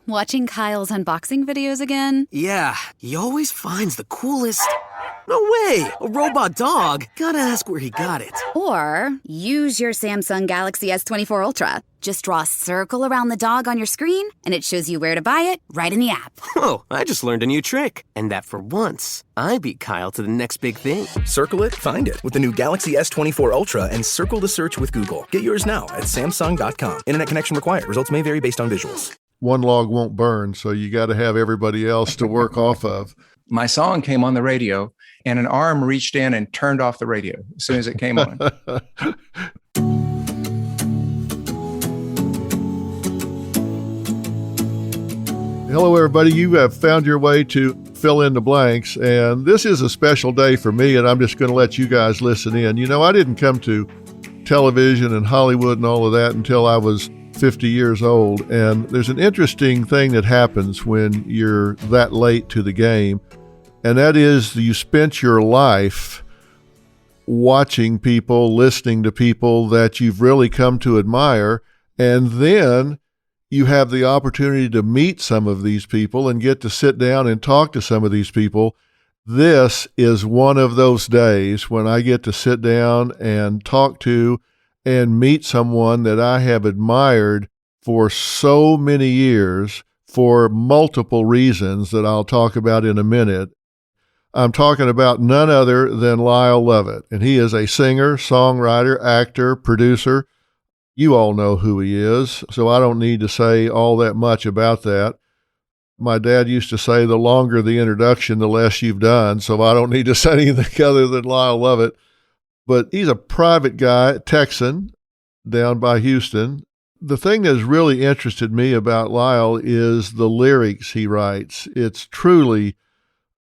Watching Kyle's unboxing videos again? Yeah, he always finds the coolest... No way! A robot dog? Gotta ask where he got it. Or use your Samsung Galaxy S24 Ultra. Just draw a circle around the dog on your screen, and it shows you where to buy it right in the app. Whoa, I just learned a new trick. And that for once, I beat Kyle to the next big thing. Circle it, find it with the new Galaxy S24 Ultra and circle the search with Google. Get yours now at Samsung.com. Internet connection required. Results may vary based on visuals. One log won't burn, so you got to have everybody else to work off of. My song came on the radio, and an arm reached in and turned off the radio as soon as it came on. Hello, everybody. You have found your way to Fill in the Blanks, and this is a special day for me, and I'm just going to let you guys listen in. You know, I didn't come to television and Hollywood and all of that until I was 50 years old, and there's an interesting thing that happens when you're that late to the game, and that is you spent your life watching people, listening to people that you've really come to admire, and then you have the opportunity to meet some of these people and get to sit down and talk to some of these people. This is one of those days when I get to sit down and talk to and meet someone that I have admired for so many years for multiple reasons that I'll talk about in a minute. I'm talking about none other than Lyle Lovett, and he is a singer, songwriter, actor, producer. You all know who he is, so I don't need to say all that much about that. My dad used to say, the longer the introduction, the less you've done, so I don't need to say anything other than Lyle Lovett. But he's a private guy, Texan, down by Houston. The thing that's really interested me about Lyle is the lyrics he writes. It's truly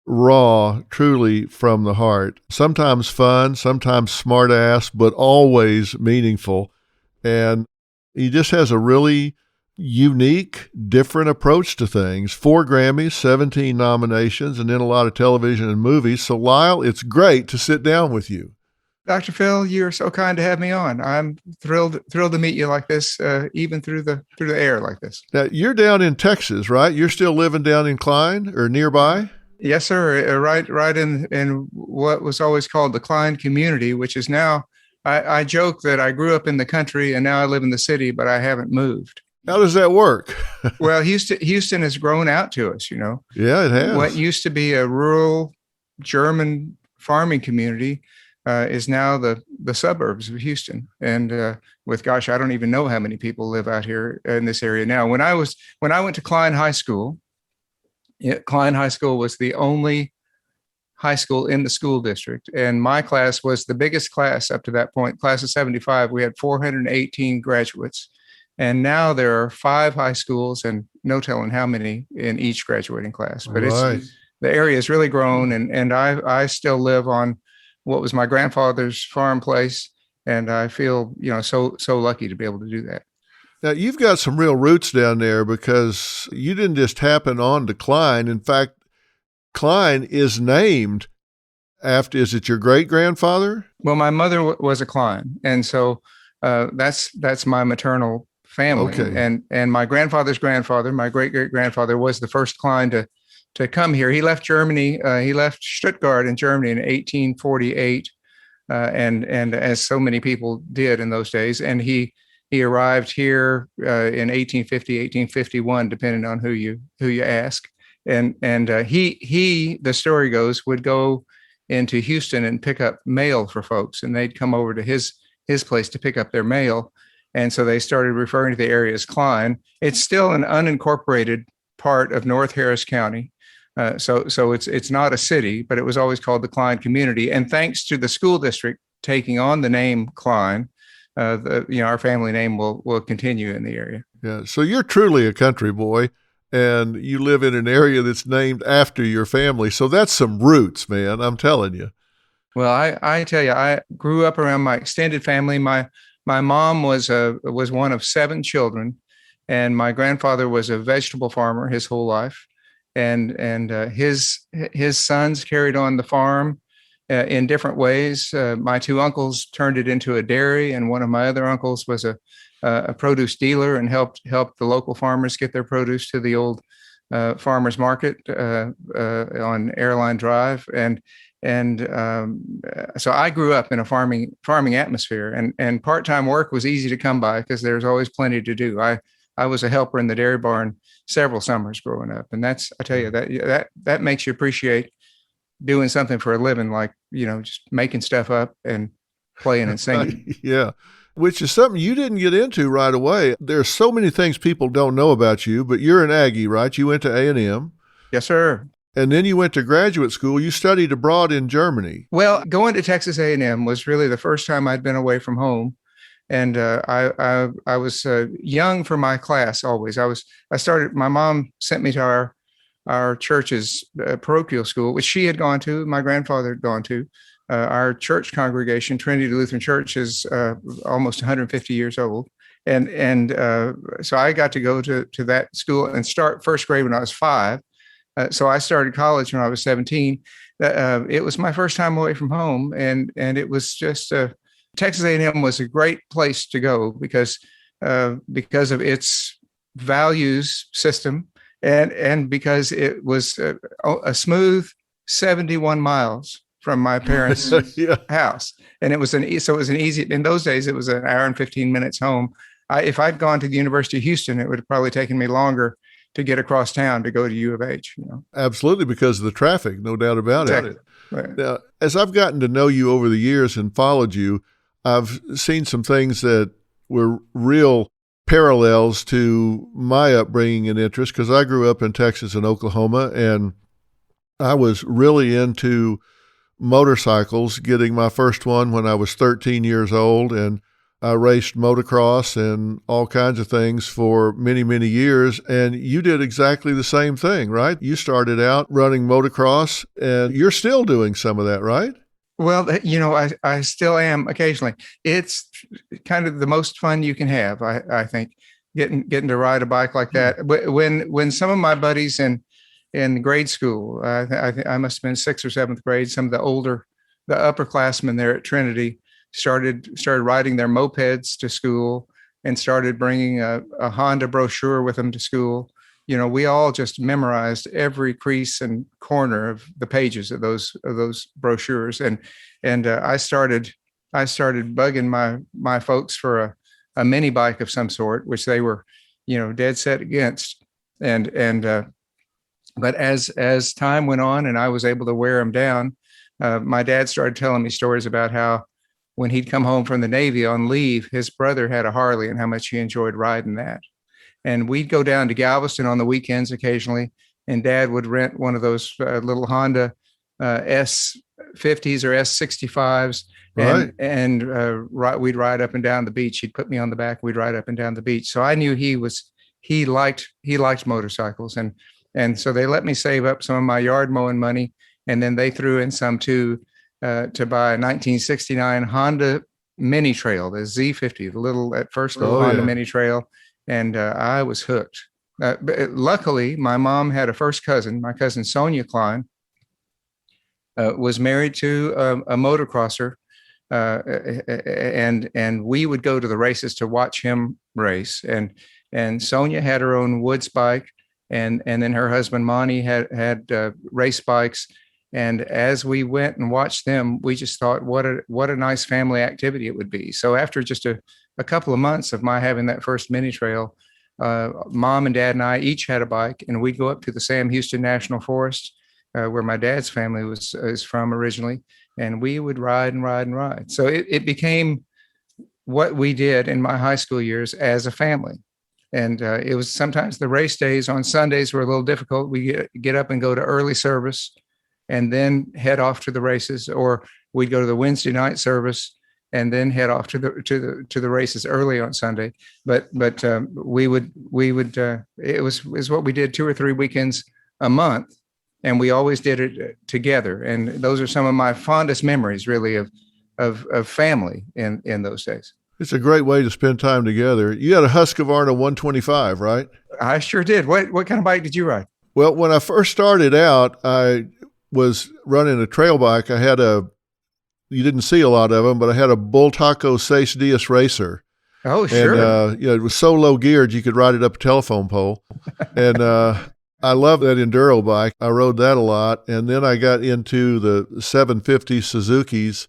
raw, truly from the heart. Sometimes fun, sometimes smart ass, but always meaningful. And he just has a really unique, different approach to things. 4 Grammys, 17 nominations, and then a lot of television and movies. So Lyle, it's great to sit down with you. Dr. Phil, you're so kind to have me on. I'm thrilled to meet you like this, even through the air like this. Now, you're down in Texas, right? You're still living down in Klein or nearby? Yes, sir. Right in what was always called the Klein community, which is now, I joke that I grew up in the country and now I live in the city, but I haven't moved. How does that work? Well, Houston has grown out to us, you know. Yeah, it has. What used to be a rural German farming community is now the suburbs of Houston. And I don't even know how many people live out here in this area now. When I went to Klein High School, Klein High School was the only high school in the school district. And my class was the biggest class up to that point, class of 75. We had 418 graduates. And now there are 5 high schools and no telling how many in each graduating class. But right. The area has really grown. And I still live on what was my grandfather's farm place. And I feel, so lucky to be able to do that. Now, you've got some real roots down there because you didn't just happen on to Klein. In fact, Klein is named after, is it your great-grandfather? Well, my mother was a Klein. And so that's my maternal family. Okay. And my grandfather's grandfather, my great-great-grandfather, was the first Klein to come here. He left Germany. He left Stuttgart in Germany in 1848. And as so many people did in those days. And he arrived here in 1850, 1851, depending on who you ask. And he, the story goes, would go into Houston and pick up mail for folks, and they'd come over to his place to pick up their mail. And so they started referring to the area as Klein. It's still an unincorporated part of North Harris County. So it's not a city, but it was always called the Klein community. And thanks to the school district taking on the name Klein, our family name will continue in the area. Yeah. So you're truly a country boy, and you live in an area that's named after your family. So that's some roots, man. I'm telling you. Well, I tell you, I grew up around my extended family. My mom was one of 7 children, and my grandfather was a vegetable farmer his whole life, and his sons carried on the farm in different ways. My 2 uncles turned it into a dairy, and one of my other uncles was a a produce dealer and helped the local farmers get their produce to the old farmers market on Airline Drive, and so I grew up in a farming atmosphere, and part-time work was easy to come by because there's always plenty to do. I was a helper in the dairy barn several summers growing up, and I tell you, that makes you appreciate doing something for a living, like just making stuff up and playing and singing. Yeah. Which is something you didn't get into right away. There's so many things people don't know about you, but you're an Aggie, right? You went to A&M. Yes, sir. And then you went to graduate school. You studied abroad in Germany. Well, going to Texas A&M was really the first time I'd been away from home. And I was young for my class always. My mom sent me to our church's parochial school, which she had gone to, my grandfather had gone to. Our church congregation, Trinity Lutheran Church, is almost 150 years old. And so I got to go to that school and start first grade when I was 5. So I started college when I was 17. It was my first time away from home. And it was just, Texas A&M was a great place to go because of its values system and because it was a smooth 71 miles from my parents' house. And it was an easy, in those days, it was an hour and 15 minutes home. If I'd gone to the University of Houston, it would have probably taken me longer to get across town to go to U of H. Absolutely, because of the traffic, no doubt about Exactly. it. Right. Now, as I've gotten to know you over the years and followed you, I've seen some things that were real parallels to my upbringing and interest, because I grew up in Texas and Oklahoma, and I was really into motorcycles, getting my first one when I was 13 years old, and I raced motocross and all kinds of things for many, many years. And you did exactly the same thing, right? You started out running motocross, and you're still doing some of that, right? Well, I still am occasionally. It's kind of the most fun you can have, I think, getting to ride a bike like that. When some of my buddies in grade school, I must have been 6th or 7th grade, some of the upperclassmen there at Trinity started riding their mopeds to school and started bringing a Honda brochure with them to school. We all just memorized every crease and corner of the pages of those brochures. And I started bugging my folks for a mini bike of some sort, which they were, dead set against. But as time went on and I was able to wear them down, my dad started telling me stories about how when he'd come home from the Navy on leave, his brother had a Harley and how much he enjoyed riding that. And we'd go down to Galveston on the weekends occasionally, and Dad would rent one of those little Honda S50s or S65s, Right. and we'd ride up and down the beach. He'd put me on the back. We'd ride up and down the beach. So I knew he liked motorcycles, and so they let me save up some of my yard mowing money, and then they threw in some too to buy a 1969 Honda Mini Trail, the Z50, the little Honda Mini Trail. And I was hooked. But luckily, my mom had a first cousin. My cousin Sonia Klein was married to a motocrosser, and we would go to the races to watch him race. And Sonia had her own woods bike, and then her husband Monty had race bikes. And as we went and watched them, we just thought, what a nice family activity it would be. So after just a couple of months of my having that first mini trail, Mom and Dad and I each had a bike, and we'd go up to the Sam Houston National Forest, where my dad's family is from originally, and we would ride and ride and ride. So it became what we did in my high school years as a family. And it was sometimes the race days on Sundays were a little difficult. We get up and go to early service and then head off to the races, or we'd go to the Wednesday night service and then head off to the races early on Sunday. But we would it was what we did 2 or 3 weekends a month, and we always did it together. And those are some of my fondest memories, really, of family in those days. It's a great way to spend time together. You had a Husqvarna 125, right? I sure did. What kind of bike did you ride? Well, when I first started out, I was running a trail bike. I had you didn't see a lot of them, but I had a Bull Taco 6 Dias Racer. Oh, And, sure. it was so low geared, you could ride it up a telephone pole. And I love that enduro bike. I rode that a lot. And then I got into the 750 Suzukis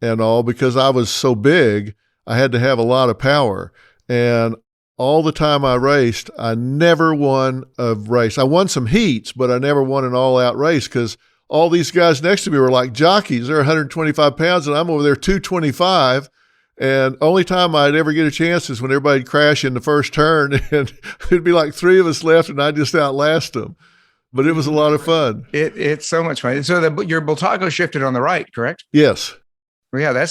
and all because I was so big, I had to have a lot of power. And all the time I raced, I never won a race. I won some heats, but I never won an all-out race because all these guys next to me were like jockeys. They're 125 pounds, and I'm over there 225. And only time I'd ever get a chance is when everybody'd crash in the first turn, and it'd be like three of us left, and I'd just outlast them. But it was a lot of fun. It's so much fun. So your Bultaco shifted on the right, correct? Yes. Well, yeah,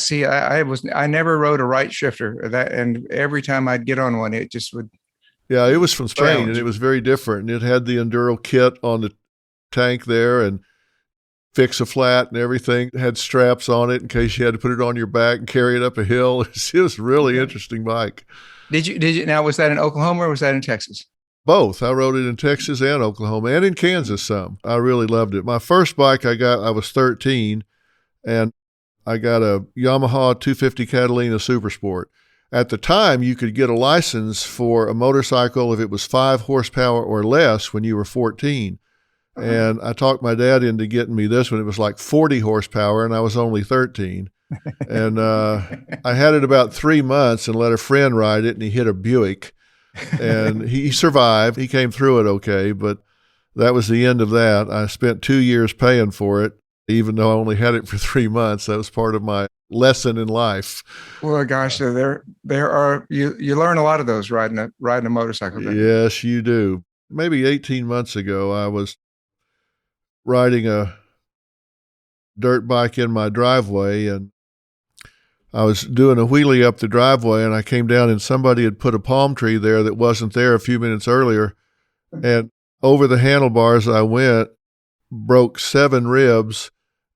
I never rode a right shifter and every time I'd get on one, it just would. Yeah, it was from Strain, and it was very different. And it had the Enduro kit on the tank there and fix a flat and everything. It had straps on it in case you had to put it on your back and carry it up a hill. It was a really interesting bike. Did you, now, was that in Oklahoma or was that in Texas? Both. I rode it in Texas and Oklahoma and in Kansas some. I really loved it. My first bike I was 13, and I got a Yamaha 250 Catalina Super Sport. At the time, you could get a license for a motorcycle if it was 5 horsepower or less when you were 14. And I talked my dad into getting me this one. It was like 40 horsepower, and I was only 13. And I had it about 3 months and let a friend ride it, and he hit a Buick. And he survived. He came through it okay, but that was the end of that. I spent 2 years paying for it, even though I only had it for 3 months. That was part of my lesson in life. Well, gosh, so there are you learn a lot of those riding a motorcycle. Yes, you do. Maybe 18 months ago, I was riding a dirt bike in my driveway, and I was doing a wheelie up the driveway, and I came down, and somebody had put a palm tree there that wasn't there a few minutes earlier, and over the handlebars I went, broke 7 ribs,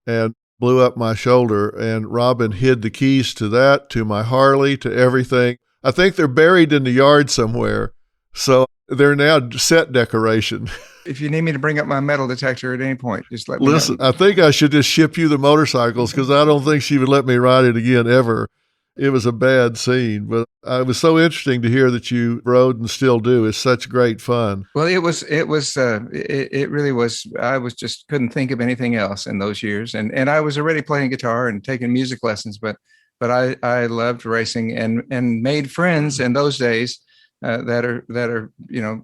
and blew up my shoulder. And Robin hid the keys to that, to my Harley, to everything. I think they're buried in the yard somewhere. So they're now set decoration. If you need me to bring up my metal detector at any point, just let me Listen, know. I think I should just ship you the motorcycles because I don't think she would let me ride it again ever. It was a bad scene, but it was so interesting to hear that you rode and still do. It's such great fun. Well, it really was. I just couldn't think of anything else in those years. And I was already playing guitar and taking music lessons, but I loved racing and made friends in those days that are,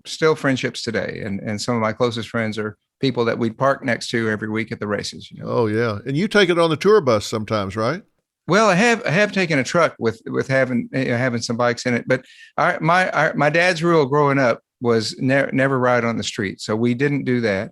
still friendships today. And some of my closest friends are people that we'd park next to every week at the races. Oh yeah. And you take it on the tour bus sometimes, right? Well, I have taken a truck with having some bikes in it, but my dad's rule growing up was never ride on the street, so we didn't do that.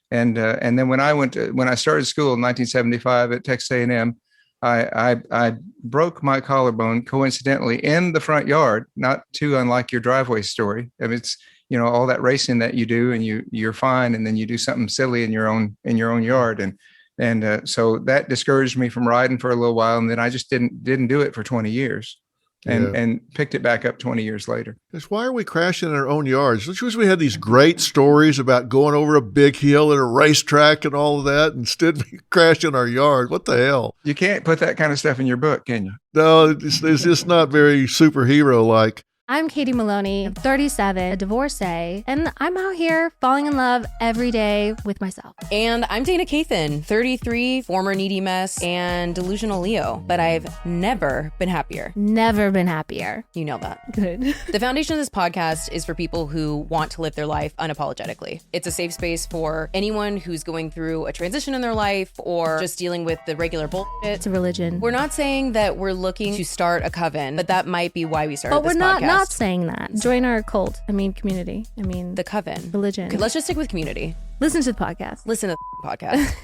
And then when I started school in 1975 at Texas A&M, I broke my collarbone coincidentally in the front yard, not too unlike your driveway story. I mean, it's all that racing that you do, and you're fine, and then you do something silly in your own yard, and so that discouraged me from riding for a little while. And then I just didn't do it for 20 years and picked it back up 20 years later. Why are we crashing in our own yards? Just we had these great stories about going over a big hill at a racetrack and all of that. Instead, we crash in our yard. What the hell? You can't put that kind of stuff in your book, can you? No, it's just not very superhero-like. I'm Katie Maloney, 37, a divorcee, and I'm out here falling in love every day with myself. And I'm Dana Cathan, 33, former needy mess, and delusional Leo, but I've never been happier. Never been happier. You know that. Good. The foundation of this podcast is for people who want to live their life unapologetically. It's a safe space for anyone who's going through a transition in their life or just dealing with the regular bullshit. It's a religion. We're not saying that we're looking to start a coven, but that might be why we started but this we're podcast. not saying that. Join our cult. Community. The coven. Religion. Okay, let's just stick with community. Listen to the podcast. Listen to the podcast.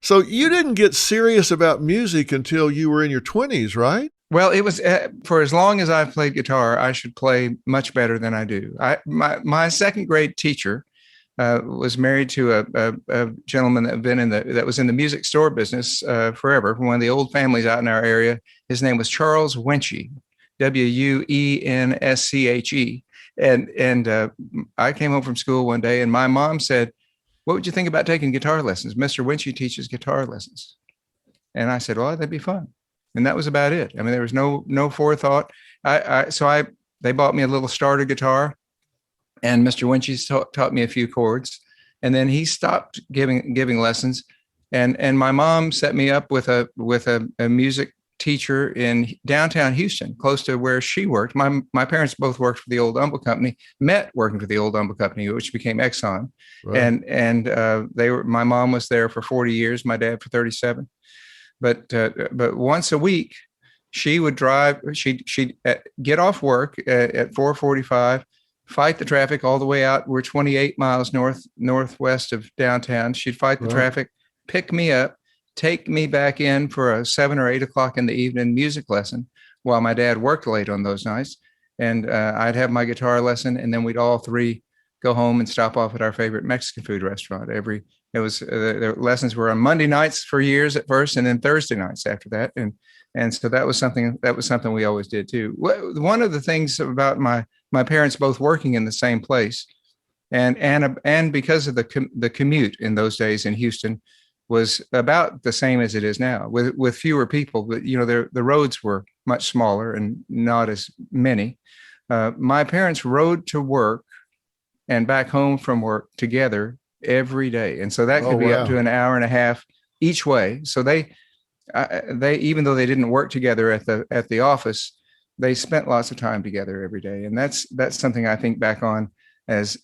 So you didn't get serious about music until you were in your 20s, right? Well, it was for as long as I've played guitar, I should play much better than I do. My second grade teacher was married to a gentleman that was in the music store business forever, from one of the old families out in our area. His name was Charles Wenche, Wensche. And I came home from school one day, and my mom said, "What would you think about taking guitar lessons? Mr. Wenche teaches guitar lessons." And I said, "Well, that'd be fun." And that was about it. I mean, there was no forethought. they bought me a little starter guitar, and Mr. Winchie taught me a few chords, and then he stopped giving lessons, and my mom set me up with a music teacher in downtown Houston, close to where she worked. My parents both worked for the old Humble Company, met working for the old Humble Company, which became Exxon. Right. And my mom was there for 40 years, my dad for 37. But once a week, she would drive. She'd get off work at 4:45, fight the traffic all the way out. We're 28 miles northwest of downtown. She'd fight the traffic, pick me up, take me back in for a 7 or 8 o'clock in the evening music lesson while my dad worked late on those nights. And I'd have my guitar lesson, and then we'd all three go home and stop off at our favorite Mexican food restaurant. The lessons were on Monday nights for years at first, and then Thursday nights after that. And so that was something we always did too. One of the things about my parents both working in the same place, and because of the commute in those days in Houston was about the same as it is now, with fewer people, but the roads were much smaller and not as many. My parents rode to work and back home from work together every day, and so that could be up to an hour and a half each way. So they even though they didn't work together at the office, they spent lots of time together every day, and that's something I think back on as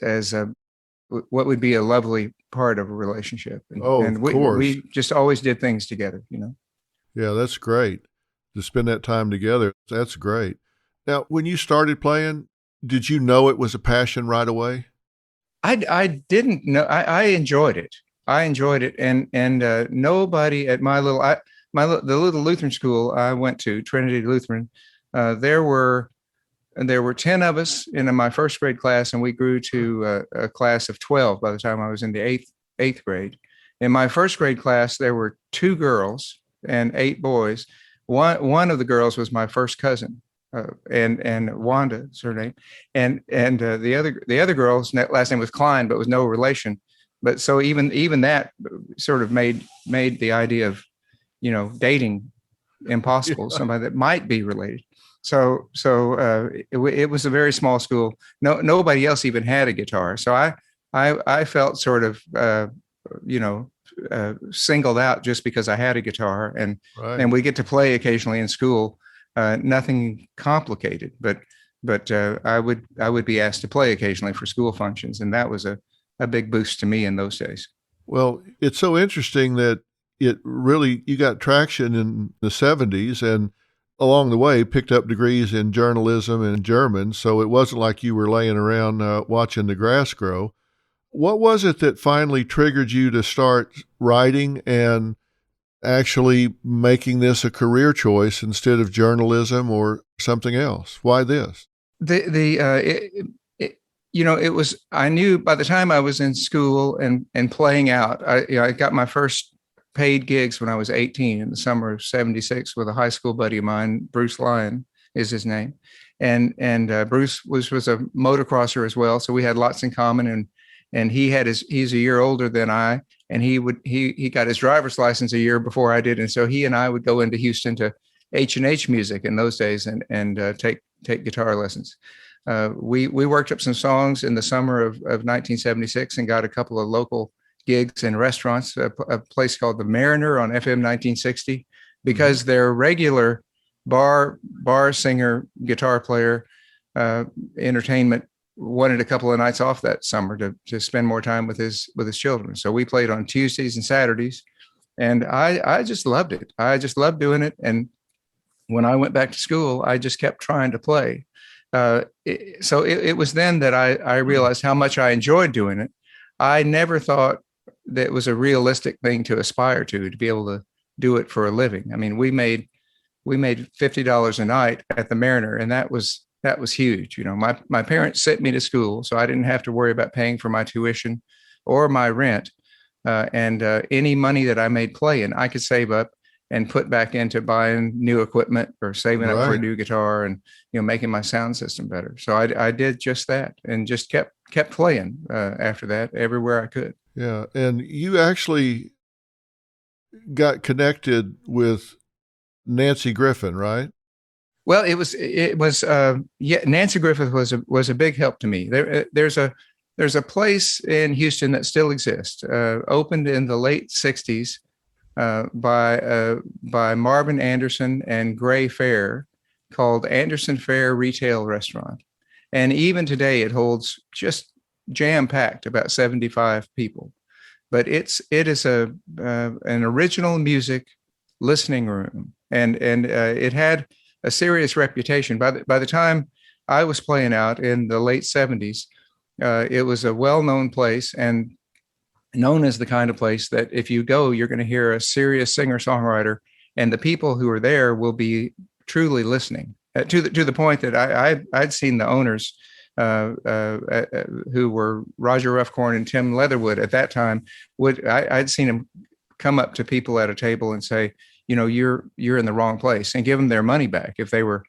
what would be a lovely part of a relationship. And of course, we just always did things together. Yeah, that's great to spend that time together. That's great. Now, when you started playing, did you know it was a passion right away? I didn't know. I enjoyed it. And nobody at the little Lutheran school I went to, Trinity Lutheran, there were 10 of us in my first grade class, and we grew to a class of 12 by the time I was in the eighth grade. In my first grade class, there were 2 girls and 8 boys. One of the girls was my first cousin, and Wanda is her name, and the other girl's last name was Klein, but was no relation. But so even that sort of made the idea of dating impossible. Somebody that might be related. So it was a very small school. Nobody else even had a guitar. So I felt sort of singled out just because I had a guitar, and we get to play occasionally in school. Nothing complicated, but I would be asked to play occasionally for school functions, and that was a big boost to me in those days. Well, it's so interesting that you got traction in the 70s, and along the way picked up degrees in journalism and German. So it wasn't like you were laying around watching the grass grow. What was it that finally triggered you to start writing and actually making this a career choice instead of journalism or something else? Why this? It was, I knew by the time I was in school and playing out, I got my first paid gigs when I was 18 in the summer of 76 with a high school buddy of mine. Bruce Lyon is his name. And Bruce was a motocrosser as well. So we had lots in common, and he's a year older than I, and he got his driver's license a year before I did. And so he and I would go into Houston to H&H Music in those days and take guitar lessons. We worked up some songs in the summer of 1976 and got a couple of local gigs in restaurants, a place called the Mariner on FM 1960, because their regular bar singer, guitar player, entertainment wanted a couple of nights off that summer to spend more time with his children. So we played on Tuesdays and Saturdays, and I just loved it. I just loved doing it. And when I went back to school, I just kept trying to play. So it was then that I realized how much I enjoyed doing it. I never thought that it was a realistic thing to aspire to be able to do it for a living. I mean, we made $50 a night at the Mariner, and that was huge. My parents sent me to school, so I didn't have to worry about paying for my tuition or my rent. And any money that I made playing, I could save up and put back into buying new equipment or saving up for a new guitar and making my sound system better. So I did just that, and just kept playing after that everywhere I could. Yeah, and you actually got connected with Nancy Griffin, right? Well, yeah. Nancy Griffith was a big help to me. There's a place in Houston that still exists, opened in the late '60s by Marvin Anderson and Gray Fair, called Anderson Fair Retail Restaurant, and even today it holds just jam packed, about 75 people. But it is an original music listening room, and it had a serious reputation. By the time I was playing out in the late '70s, it was a well-known place and known as the kind of place that if you go, you're going to hear a serious singer-songwriter, and the people who are there will be truly listening to the point that I'd seen the owners who were Roger Ruffcorn and Tim Leatherwood at that time. I'd seen them come up to people at a table and say, you're in the wrong place, and give them their money back if they were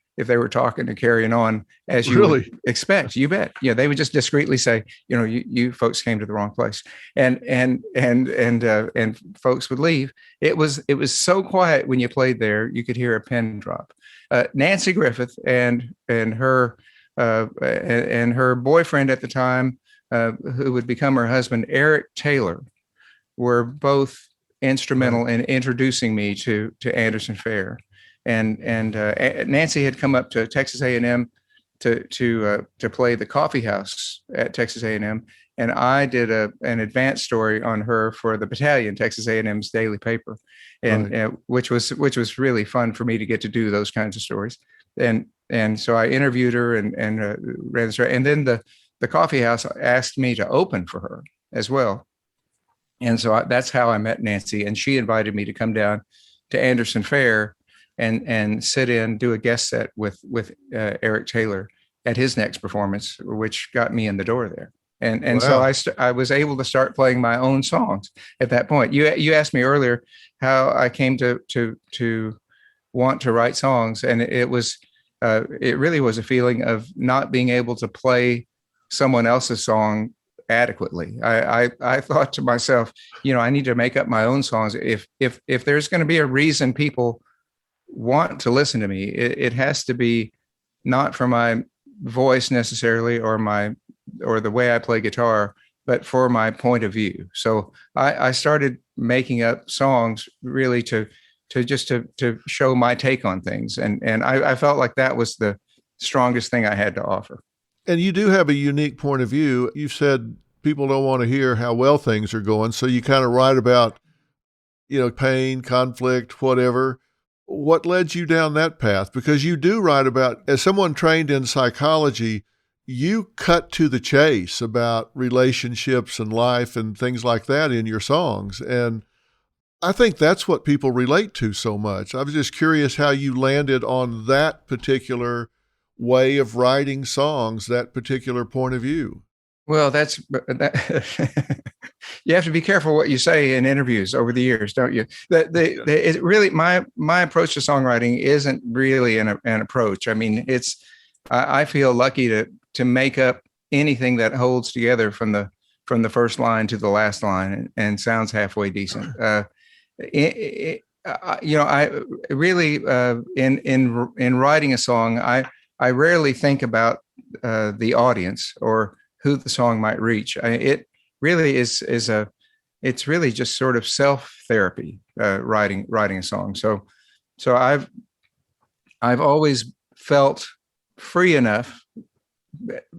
talking and carrying on as you would expect. You bet. Yeah, they would just discreetly say, you folks came to the wrong place, and folks would leave. It was so quiet when you played there, you could hear a pin drop. Nancy Griffith and her boyfriend at the time, who would become her husband, Eric Taylor, were both instrumental in introducing me to Anderson Fair. And Nancy had come up to Texas A&M to play the coffee house at Texas A&M, and I did an advanced story on her for the Battalion, Texas A&M's daily paper, and which was really fun for me to get to do those kinds of stories. And so I interviewed her and ran the story, and then the coffee house asked me to open for her as well. And so that's how I met Nancy, and she invited me to come down to Anderson Fair and sit in, do a guest set with Eric Taylor at his next performance, which got me in the door there. And wow. So I was able to start playing my own songs at that point. You asked me earlier how I came to want to write songs, and it really was a feeling of not being able to play someone else's song adequately. I thought to myself, I need to make up my own songs. If there's going to be a reason people want to listen to me, it has to be not for my voice necessarily or the way I play guitar, but for my point of view. So I started making up songs really to show my take on things, and I felt like that was the strongest thing I had to offer. And you do have a unique point of view. You've said people don't want to hear how well things are going, so you kind of write about, pain, conflict, whatever. What led you down that path? Because you do write about, as someone trained in psychology, you cut to the chase about relationships and life and things like that in your songs. And I think that's what people relate to so much. I was just curious how you landed on that particular way of writing songs, that particular point of view. Well, you have to be careful what you say in interviews over the years, don't you? It really, my approach to songwriting isn't really an approach. I mean, I feel lucky to make up anything that holds together from the first line to the last line and sounds halfway decent. I really in writing a song, I rarely think about the audience or who the song might reach. It really it's really just sort of self-therapy, writing a song. So I've always felt free enough,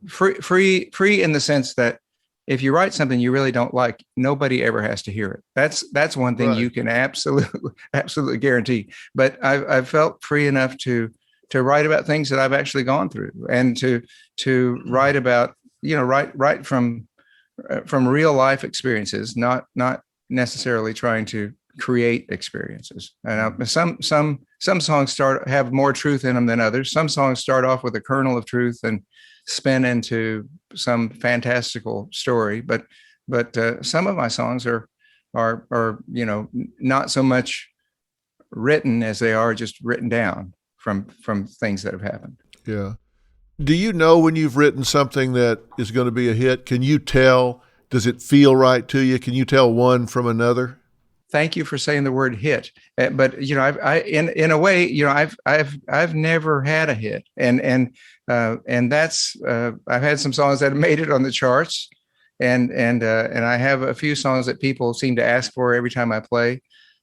free in the sense that if you write something you really don't like, nobody ever has to hear it. That's one thing you can absolutely guarantee. But I've felt free enough to write about things that I've actually gone through, and to write about, write from real life experiences, not necessarily trying to create experiences. And some songs have more truth in them than others. Some songs start off with a kernel of truth and spin into some fantastical story. But some of my songs are not so much written as they are just written down from things that have happened. Yeah. Do you know when you've written something that is going to be a hit? Can you tell? Does it feel right to you? Can you tell one from another? thank you for saying the word hit. But in a way, I've never had a hit, and that's I've had some songs that have made it on the charts, and I have a few songs that people seem to ask for every time I play.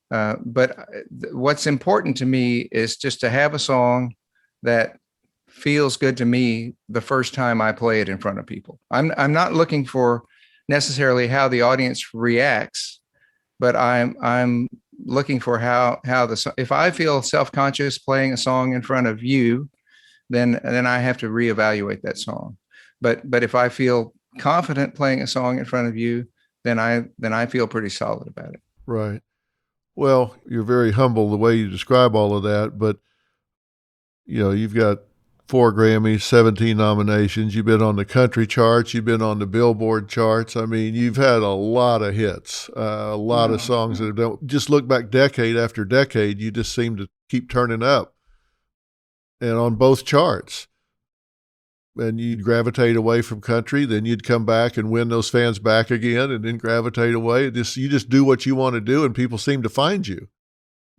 But what's important to me is just to have a song that feels good to me the first time I play it in front of people. I'm not looking for necessarily how the audience reacts, but I'm looking for how if I feel self-conscious playing a song in front of you, then I have to reevaluate that song. But if I feel confident playing a song in front of you, then I feel pretty solid about it. Right. Well, you're very humble the way you describe all of that, but you've got 4 Grammys, 17 nominations. You've been on the country charts. You've been on the Billboard charts. I mean, you've had a lot of hits, a lot of songs that don't just look back decade after decade. You just seem to keep turning up and on both charts. And you'd gravitate away from country, then you'd come back and win those fans back again, and then gravitate away. You just do what you want to do, and people seem to find you.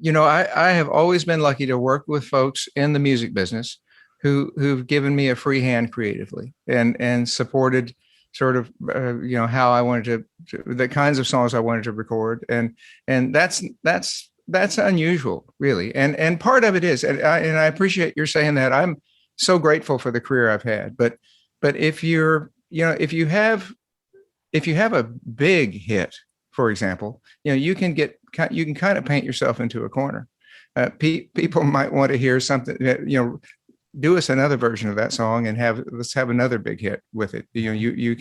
I have always been lucky to work with folks in the music business who've given me a free hand creatively and supported sort of how I wanted to the kinds of songs I wanted to record, and that's unusual, really. And part of it is, and I appreciate your saying that. I'm so grateful for the career I've had, but if you have a big hit, for example, you can kind of paint yourself into a corner. People might want to hear something, do us another version of that song and let's have another big hit with it. You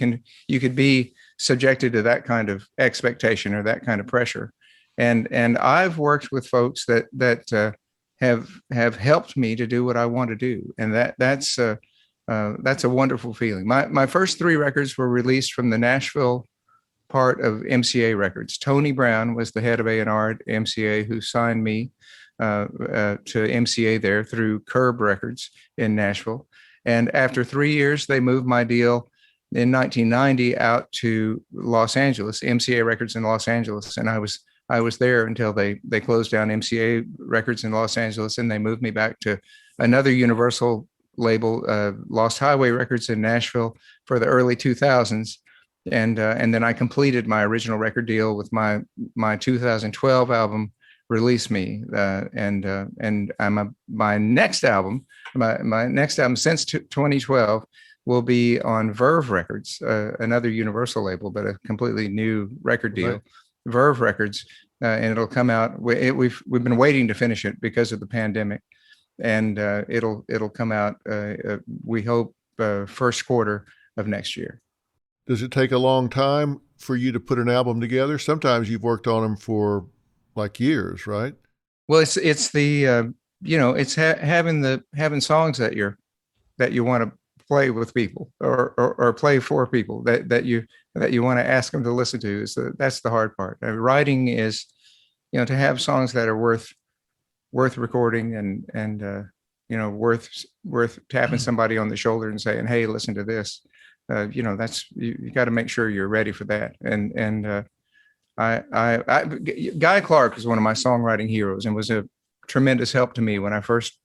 could be subjected to that kind of expectation or that kind of pressure. And I've worked with folks that have helped me to do what I want to do. And that's a wonderful feeling. My first 3 records were released from the Nashville part of MCA Records. Tony Brown was the head of A&R at MCA, who signed me to MCA there through Curb Records in Nashville. And after 3 years, they moved my deal in 1990 out to Los Angeles, MCA Records in Los Angeles. And I was there until they closed down MCA Records in Los Angeles, and they moved me back to another Universal label, Lost Highway Records in Nashville, for the early 2000s. And then I completed my original record deal with my 2012 album, Release Me, and my next album since 2012 will be on Verve Records, another Universal label, but a completely new record deal. Right. Verve Records, and it'll come out. We've been waiting to finish it because of the pandemic, and it'll come out. We hope first quarter of next year. Does it take a long time for you to put an album together? Sometimes you've worked on them for like years, right? Well, it's the it's having songs that you want to play with people or play for people that you want to ask them to listen to. That's the hard part. Writing is, to have songs that are worth recording and worth tapping somebody on the shoulder and saying, hey, listen to this. That's you got to make sure you're ready for that. And Guy Clark is one of my songwriting heroes and was a tremendous help to me when I first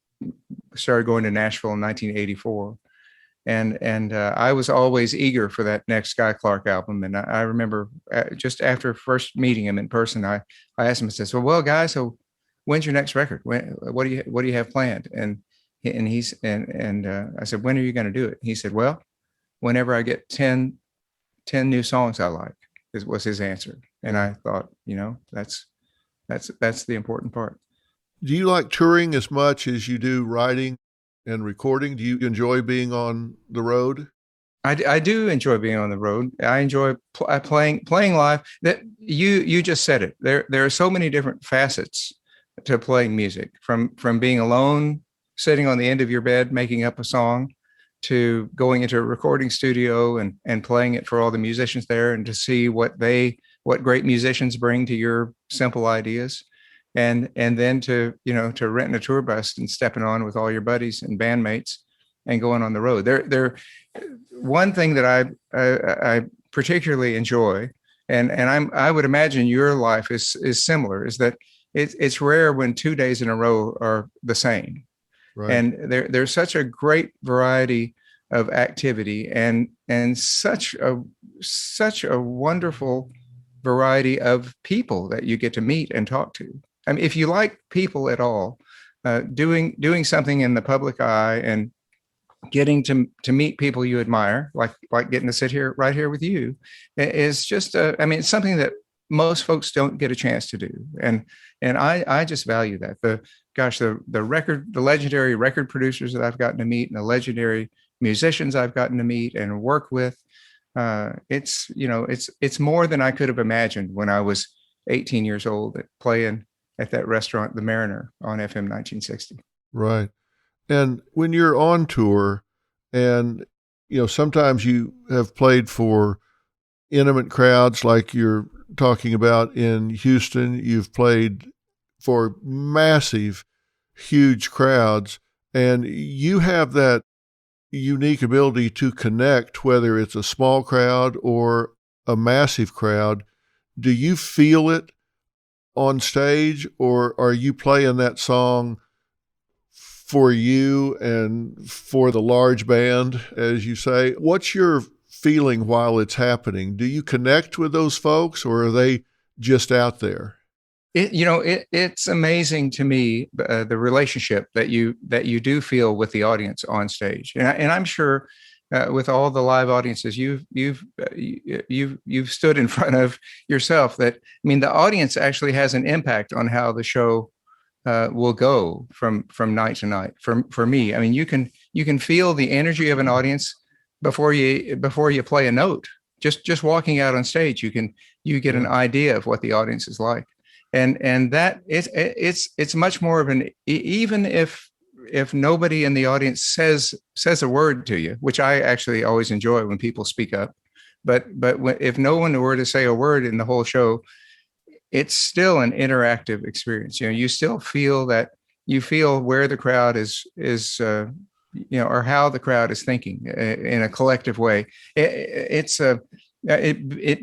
started going to Nashville in 1984. And I was always eager for that next Guy Clark album. And I remember just after first meeting him in person, I asked him, I said, well, Guy, so when's your next record? What do you have planned? And I said, when are you going to do it? He said, well, whenever I get 10 new songs I like, was his answer. And I thought, that's the important part. Do you like touring as much as you do writing and recording? Do you enjoy being on the road? I do enjoy being on the road. I enjoy playing live. That you just said it. There are so many different facets to playing music, from being alone, sitting on the end of your bed, making up a song, to going into a recording studio and playing it for all the musicians there, and to see what great musicians bring to your simple ideas. And then to renting a tour bus and stepping on with all your buddies and bandmates and going on the road. One thing that I particularly enjoy And I would imagine your life is similar, is that it's rare when 2 days in a row are the same. Right. And there's such a great variety of activity and such a wonderful variety of people that you get to meet and talk to. I mean, if you like people at all, doing something in the public eye and getting to meet people you admire, like getting to sit here right here with you, is just it's something that most folks don't get a chance to do. And I just value that. The legendary record producers that I've gotten to meet and the legendary musicians I've gotten to meet and work with, it's more than I could have imagined when I was 18 years old playing at that restaurant, The Mariner, on FM 1960. Right. And when you're on tour and, sometimes you have played for intimate crowds like you're talking about in Houston, you've played for massive, huge crowds, and you have that unique ability to connect, whether it's a small crowd or a massive crowd. Do you feel it on stage, or are you playing that song for you and for the large band, as you say? What's your feeling while it's happening? Do you connect with those folks, or are they just out there? It's amazing to me, the relationship that you do feel with the audience on stage, and I'm sure with all the live audiences you've stood in front of yourself, that the audience actually has an impact on how the show will go from night to night. For me, you can feel the energy of an audience before you play a note. Just walking out on stage, you get an idea of what the audience is like. And that it's much more of even if nobody in the audience says a word to you, which I actually always enjoy when people speak up, but if no one were to say a word in the whole show, it's still an interactive experience. You still feel where the crowd is or how the crowd is thinking in a collective way. It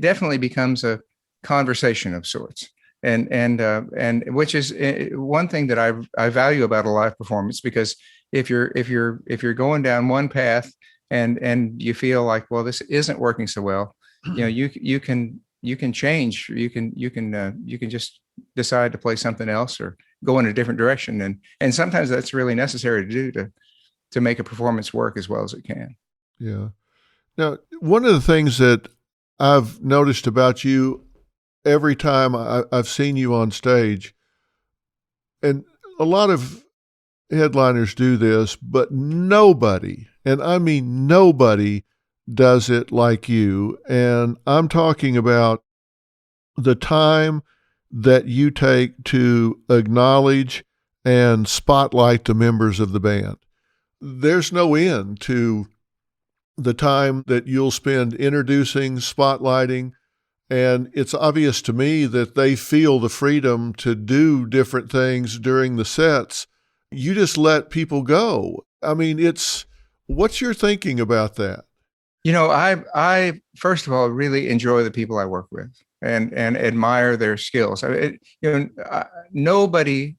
definitely becomes a conversation of sorts. And which is one thing that I value about a live performance, because if you're going down one path and you feel like, well, this isn't working so well, you can change, you can just decide to play something else or go in a different direction, and sometimes that's really necessary to do to make a performance work as well as it can. Yeah. Now, one of the things that I've noticed about you every time I've seen you on stage, and a lot of headliners do this, but nobody, and I mean nobody, does it like you. And I'm talking about the time that you take to acknowledge and spotlight the members of the band. There's no end to the time that you'll spend introducing, spotlighting, and it's obvious to me that they feel the freedom to do different things during the sets. You just let people go. What's your thinking about that? I first of all really enjoy the people I work with and admire their skills. Nobody's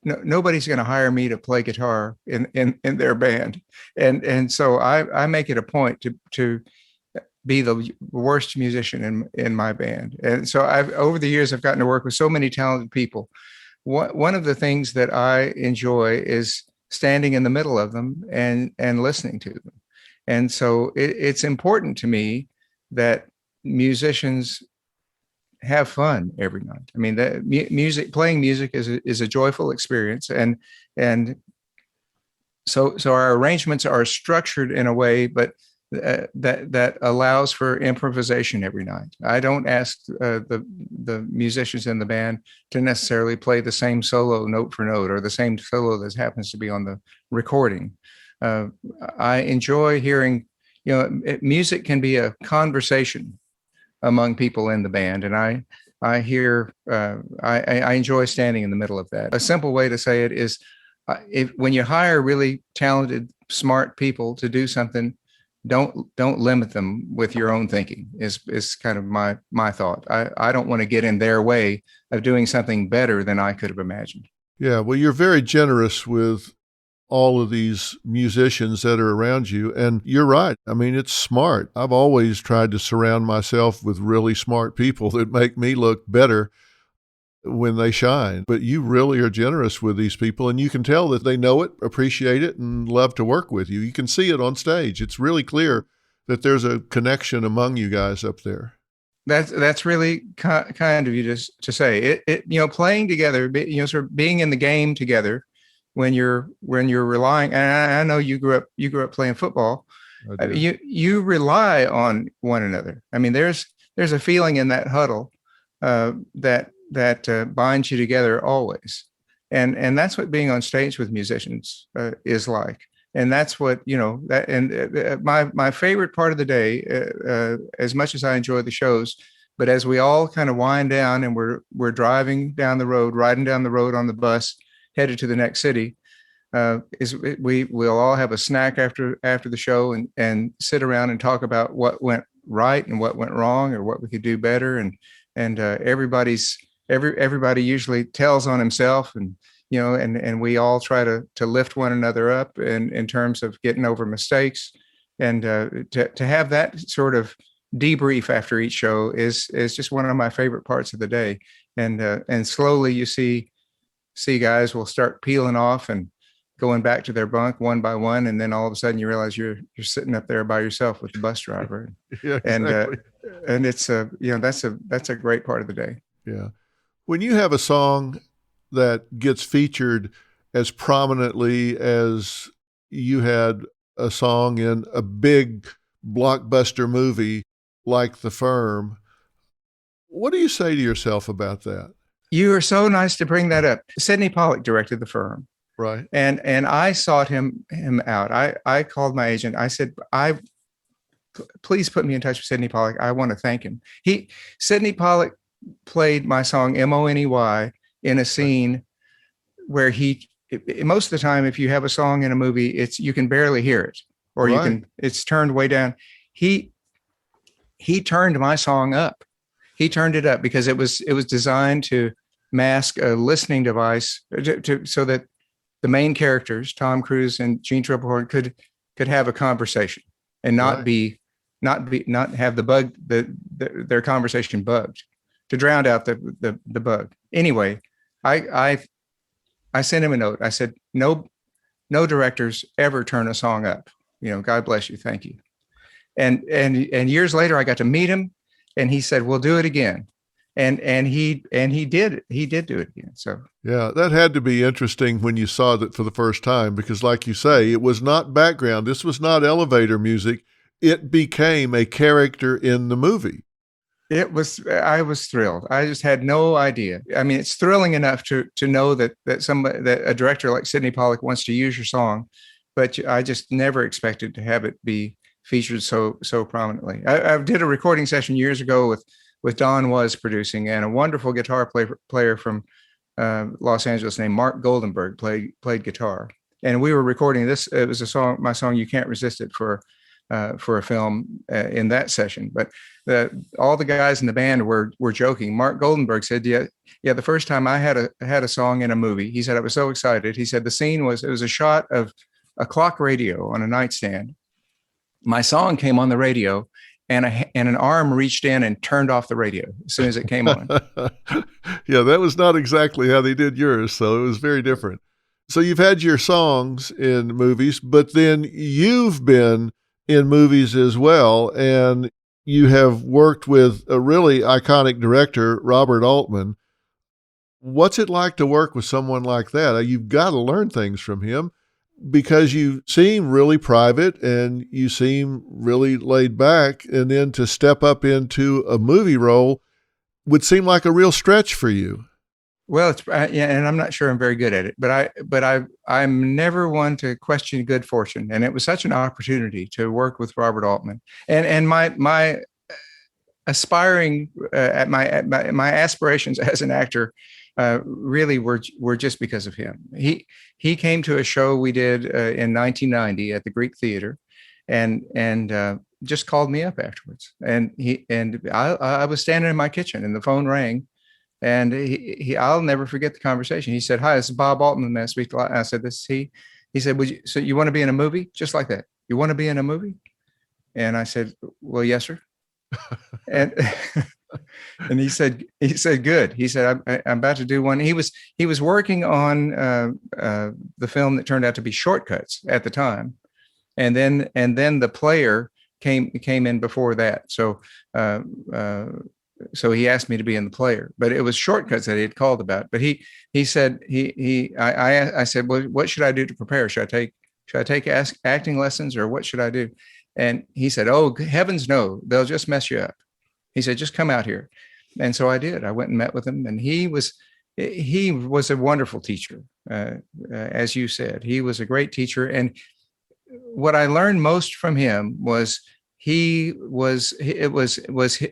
going to hire me to play guitar in their band, and so I make it a point to be the worst musician in my band. And so over the years, I've gotten to work with so many talented people. One of the things that I enjoy is standing in the middle of them and listening to them. And so it's important to me that musicians have fun every night. Playing music is a joyful experience. And so our arrangements are structured in a way, but that allows for improvisation every night. I don't ask the musicians in the band to necessarily play the same solo note for note or the same solo that happens to be on the recording. I enjoy hearing, music can be a conversation among people in the band, and I enjoy standing in the middle of that. A simple way to say it is, when you hire really talented, smart people to do something, don't limit them with your own thinking is kind of my thought. I don't want to get in their way of doing something better than I could have imagined. Yeah, well, you're very generous with all of these musicians that are around you. And you're right. I mean, it's smart. I've always tried to surround myself with really smart people that make me look better when they shine. But you really are generous with these people, and you can tell that they know it, appreciate it, and love to work with you. You can see it on stage. It's really clear that there's a connection among you guys up there. That's really kind of you to say. It playing together, sort of being in the game together when you're relying. And I know you grew up playing football. You rely on one another. I mean, there's a feeling in that huddle that binds you together always, and that's what being on stage with musicians is like. And that's what my favorite part of the day, as much as I enjoy the shows, but as we all kind of wind down and we're driving down the road, riding down the road on the bus, headed to the next city, we'll all have a snack after the show and sit around and talk about what went right and what went wrong or what we could do better, and everybody usually tells on himself, and we all try to lift one another up in terms of getting over mistakes, and to have that sort of debrief after each show is just one of my favorite parts of the day. And slowly you see guys will start peeling off and going back to their bunk one by one, and then all of a sudden you realize you're sitting up there by yourself with the bus driver. Yeah, exactly. And it's that's a great part of the day. Yeah. When you have a song that gets featured as prominently as you had a song in a big blockbuster movie like The Firm, what do you say to yourself about that? You are so nice to bring that up. Sidney Pollack directed The Firm. Right. And I sought him out. I called my agent. I said, please put me in touch with Sidney Pollack. I want to thank him. Sidney Pollack played my song Money in a scene where most of the time, if you have a song in a movie, you can barely hear it, or it's turned way down. He turned my song up. He turned it up because it was designed to mask a listening device so that the main characters, Tom Cruise and Jean Tripplehorn, could have a conversation and not have their conversation bugged, to drown out the bug. Anyway, I sent him a note. I said, no directors ever turn a song up. God bless you. Thank you. And years later, I got to meet him, and he said, we'll do it again. And he did do it again. So yeah, that had to be interesting when you saw that for the first time, because like you say, it was not background. This was not elevator music. It became a character in the movie. I was thrilled. I just had no idea. I mean, it's thrilling enough to know that a director like Sidney Pollack wants to use your song, but I just never expected to have it be featured so prominently. I did a recording session years ago with Don Was producing, and a wonderful guitar player from Los Angeles named Mark Goldenberg played guitar. And we were recording this. It was my song "You Can't Resist It" for a film in that session. But all the guys in the band were joking. Mark Goldenberg said, "Yeah, the first time I had a song in a movie," he said, "I was so excited." He said the scene was a shot of a clock radio on a nightstand. My song came on the radio, and an arm reached in and turned off the radio as soon as it came on. Yeah, that was not exactly how they did yours, so it was very different. So you've had your songs in movies, but then you've been in movies as well, and you have worked with a really iconic director, Robert Altman. What's it like to work with someone like that? You've got to learn things from him, because you seem really private and you seem really laid back, and then to step up into a movie role would seem like a real stretch for you. Well, it's and I'm not sure I'm very good at it, but I'm never one to question good fortune, and it was such an opportunity to work with Robert Altman, and my aspiring my aspirations as an actor really were just because of him. He came to a show we did in 1990 at the Greek Theater, and just called me up afterwards. And I was standing in my kitchen and the phone rang, and I'll never forget the conversation. He said, "Hi, this is Bob Altman. May I speak to?" I said, "This is he." He said, "So you want to be in a movie?" Just like that. "You want to be in a movie?" And I said, "Well, yes, sir." And and he said, "Good." He said, I'm about to do one." He was working on the film that turned out to be Shortcuts at the time, and then The Player came in before that. So so he asked me to be in The Player, but it was Shortcuts that he had called about. But he said I said, "Well, what should I do to prepare? Should I take acting lessons, or what should I do?" And he said, "Oh, heavens no, they'll just mess you up." He said, "Just come out here." And so I did. I went and met with him, and he was a wonderful teacher. As you said, he was a great teacher. And what I learned most from him was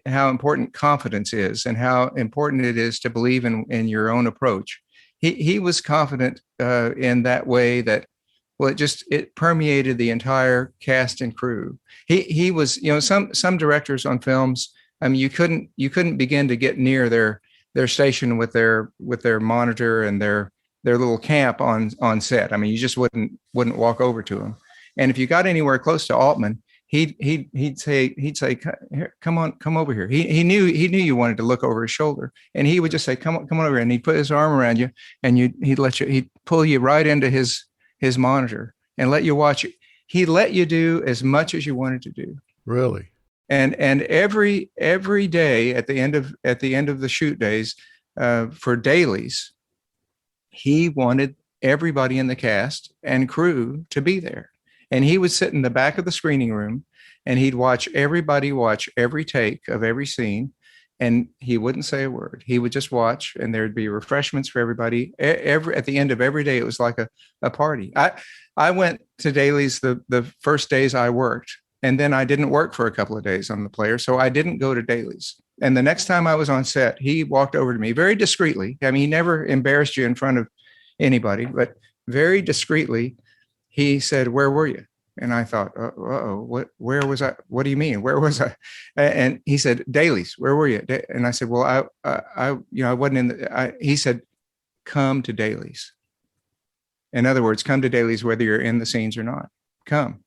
how important confidence is, and how important it is to believe in your own approach. He was confident in that way that, well, it permeated the entire cast and crew. He was, some directors on films, I mean, you couldn't begin to get near their station with their monitor and their little camp on set. I mean, you just wouldn't walk over to him. And if you got anywhere close to Altman, he'd say, "Here, come over here." He knew you wanted to look over his shoulder, and he would just say, come on over here. And he'd put his arm around you, and he'd pull you right into his monitor and let you watch it. He let you do as much as you wanted to do. Really? And every day at the end of the shoot days, for dailies, he wanted everybody in the cast and crew to be there. And he would sit in the back of the screening room, and he'd watch everybody watch every take of every scene. And he wouldn't say a word. He would just watch, and there'd be refreshments for everybody. At the end of every day, it was like a party. I went to dailies the first days I worked, and then I didn't work for a couple of days on The Player, so I didn't go to dailies. And the next time I was on set, he walked over to me very discreetly. I mean, he never embarrassed you in front of anybody, but very discreetly, he said, "Where were you?" And I thought, where was I? What do you mean? Where was I? And he said, "Dailies, where were you?" And I said, "Well, I wasn't in he said, "Come to dailies." In other words, come to dailies, whether you're in the scenes or not. Come,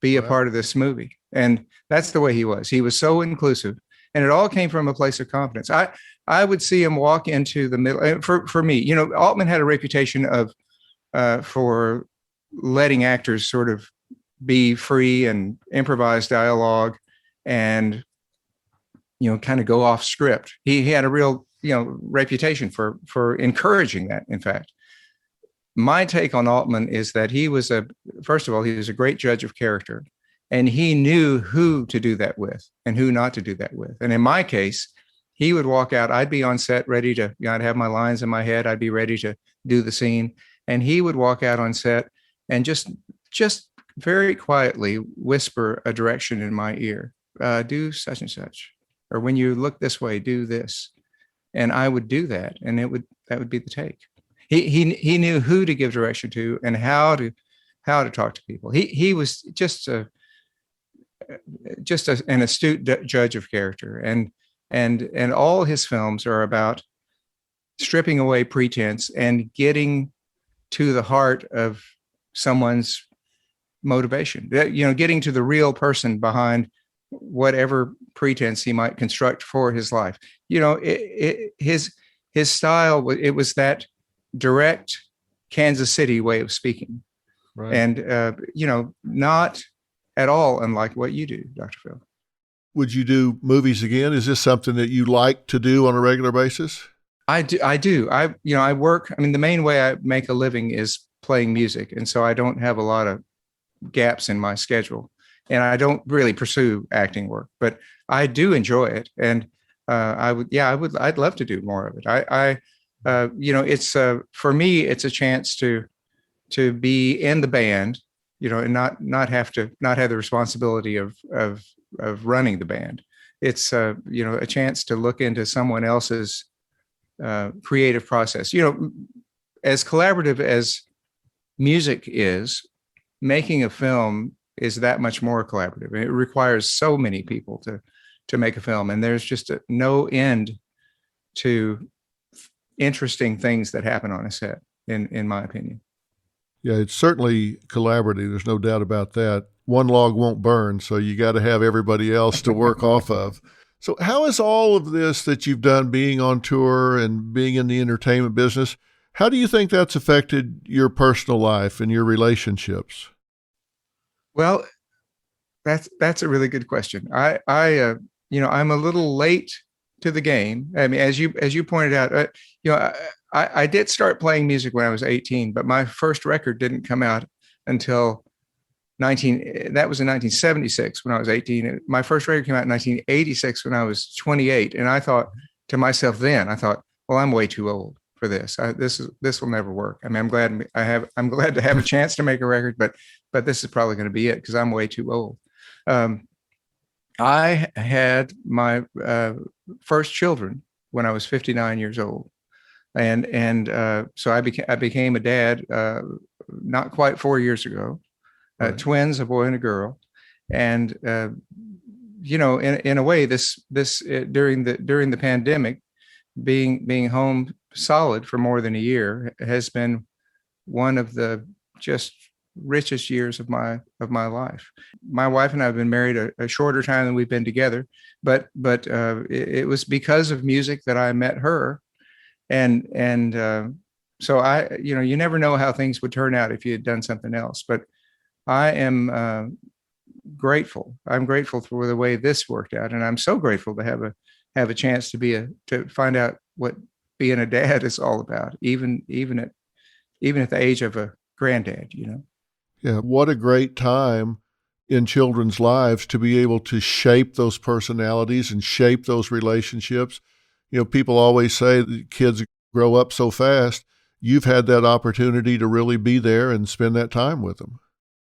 be a part of this movie. And that's the way he was. He was so inclusive, and it all came from a place of confidence. I would see him walk into the middle. For me, Altman had a reputation of for letting actors sort of be free and improvise dialogue and, kind of go off script. He had a real, reputation for encouraging that. In fact, my take on Altman is that first of all, he was a great judge of character, and he knew who to do that with and who not to do that with. And in my case, he would walk out, I'd be on set ready to, I'd have my lines in my head. I'd be ready to do the scene. And he would walk out on set and just very quietly whisper a direction in my ear, "Do such and such," or "When you look this way, do this." And I would do that, and that would be the take. He knew who to give direction to and how to talk to people. He was just an astute judge of character, and all his films are about stripping away pretense and getting to the heart of someone's motivation, getting to the real person behind whatever pretense he might construct for his life. His style, it was that direct Kansas City way of speaking. Right. And, not at all unlike what you do, Dr. Phil. Would you do movies again? Is this something that you like to do on a regular basis? I do. I work. I mean, the main way I make a living is playing music. And so I don't have a lot of gaps in my schedule, and I don't really pursue acting work, but I do enjoy it. And I'd love to do more of it. It's for me, it's a chance to be in the band, and not have the responsibility of running the band. It's a chance to look into someone else's creative process. As collaborative as music is, making a film is that much more collaborative. It requires so many people to make a film, and there's just no end to interesting things that happen on a set, in my opinion. Yeah, it's certainly collaborative. There's no doubt about that. One log won't burn, so you got to have everybody else to work off of. So how is all of this that you've done, being on tour and being in the entertainment business, how do you think that's affected your personal life and your relationships? Well, that's a really good question. I'm a little late to the game. I mean, as you pointed out, I did start playing music when I was 18, but my first record didn't come out until that was in 1976 when I was 18. My first record came out in 1986 when I was 28. And I thought to myself then, well, I'm way too old for this. This will never work. I mean, I'm glad to have a chance to make a record, but this is probably going to be it because I'm way too old. I had my first children when I was 59 years old. And so I became a dad not quite 4 years ago. Right. Twins, a boy and a girl, and in a way, this during the pandemic, being home solid for more than a year has been one of the just richest years of my life. My wife and I have been married a shorter time than we've been together, but it was because of music that I met her, and so you never know how things would turn out if you had done something else, but I am grateful. I'm grateful for the way this worked out, and I'm so grateful to have a chance to find out what being a dad is all about, even at the age of a granddad. Yeah, what a great time in children's lives to be able to shape those personalities and shape those relationships. People always say that kids grow up so fast. You've had that opportunity to really be there and spend that time with them.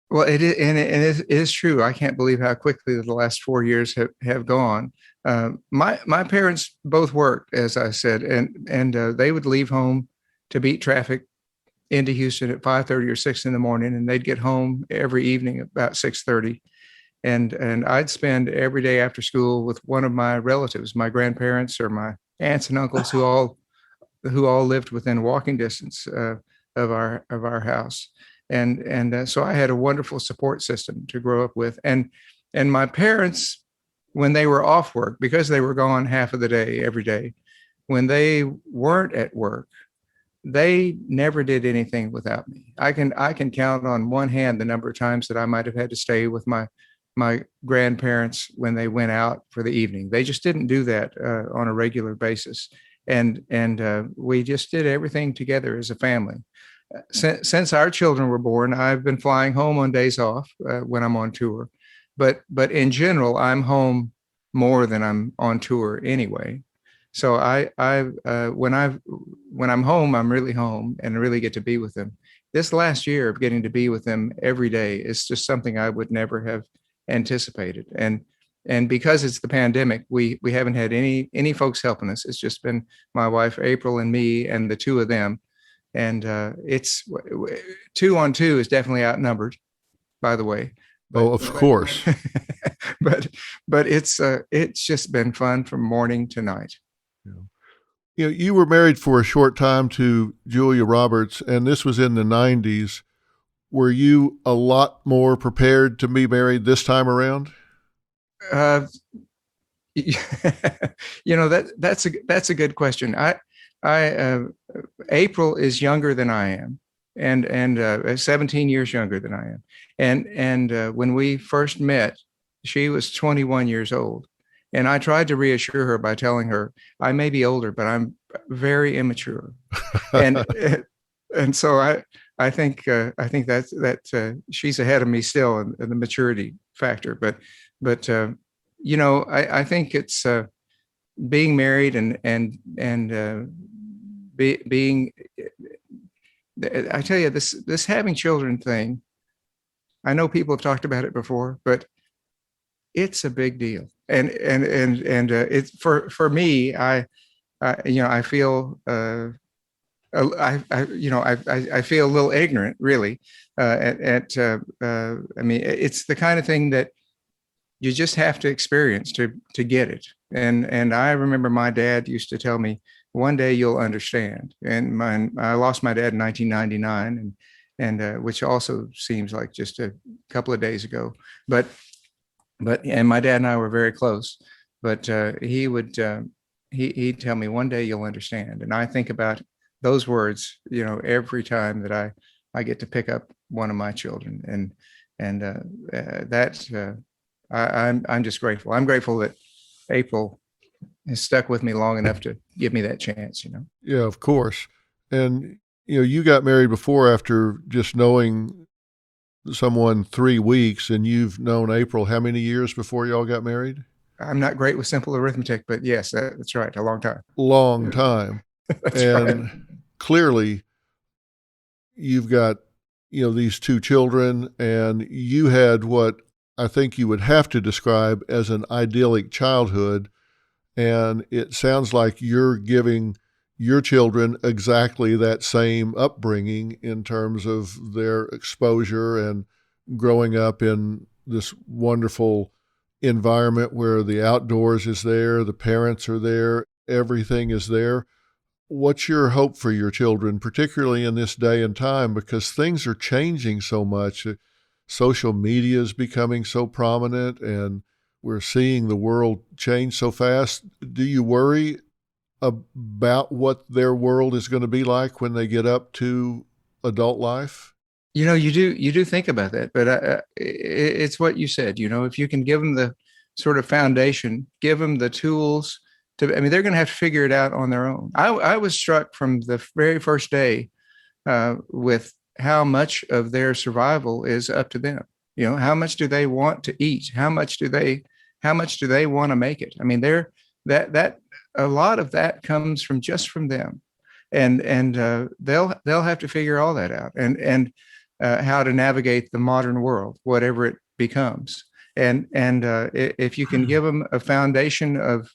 Well, it is, and it is true. I can't believe how quickly the last 4 years have gone. My parents both worked, as I said, and they would leave home to beat traffic into Houston at 5:30 or 6 in the morning, and they'd get home every evening about 6:30. And I'd spend every day after school with one of my relatives, my grandparents or my aunts and uncles, who all lived within walking distance of our house. And so I had a wonderful support system to grow up with. And my parents, when they were off work, because they were gone half of the day every day, when they weren't at work, they never did anything without me. I can count on one hand the number of times that I might have had to stay with my grandparents when they went out for the evening. They just didn't do that on a regular basis. And we just did everything together as a family. Since our children were born, I've been flying home on days off when I'm on tour, but in general, I'm home more than I'm on tour anyway. So when I'm home, I'm really home and really get to be with them. This last year of getting to be with them every day is just something I would never have anticipated. And because it's the pandemic, we haven't had any folks helping us. It's just been my wife April and me and the two of them. And it's 2 on 2 is definitely outnumbered, by the way. Of course. but it's just been fun from morning to night. Yeah. You were married for a short time to Julia Roberts, and this was in the 90s. Were you a lot more prepared to be married this time around? That's a good question. April is younger than I am, and 17 years younger than I am. And when we first met, she was 21 years old. And I tried to reassure her by telling her, I may be older, but I'm very immature. and so I think that she's ahead of me still in the maturity factor. But I think it's being married and being. I tell you, this having children thing. I know people have talked about it before, but it's a big deal. And it's for me. I feel I feel a little ignorant, really. I mean, it's the kind of thing that you just have to experience to get it. And I remember my dad used to tell me, one day you'll understand. And I lost my dad in 1999, and which also seems like just a couple of days ago. But and my dad and I were very close. But he'd tell me, one day you'll understand. And I think about those words, every time that I get to pick up one of my children, I'm just grateful. I'm grateful that April has stuck with me long enough to give me that chance. Yeah, of course. And you got married before after just knowing someone 3 weeks, and you've known April how many years before y'all got married? I'm not great with simple arithmetic, but yes, that's right. A long time. Long time. And right. Clearly you've got, these two children, and you had what I think you would have to describe as an idyllic childhood. And it sounds like you're giving your children exactly that same upbringing in terms of their exposure and growing up in this wonderful environment where the outdoors is there, the parents are there, everything is there. What's your hope for your children, particularly in this day and time, because things are changing so much? Social media is becoming so prominent, and we're seeing the world change so fast. Do you worry about what their world is going to be like when they get up to adult life? You do think about that, but it's what you said. If you can give them the sort of foundation, give them the tools they're going to have to figure it out on their own. I was struck from the very first day with how much of their survival is up to them. How much do they want to eat? How much do they want to make it? I mean, that a lot of that comes from them, and they'll have to figure all that out, and how to navigate the modern world, whatever it becomes. And if you can give them a foundation of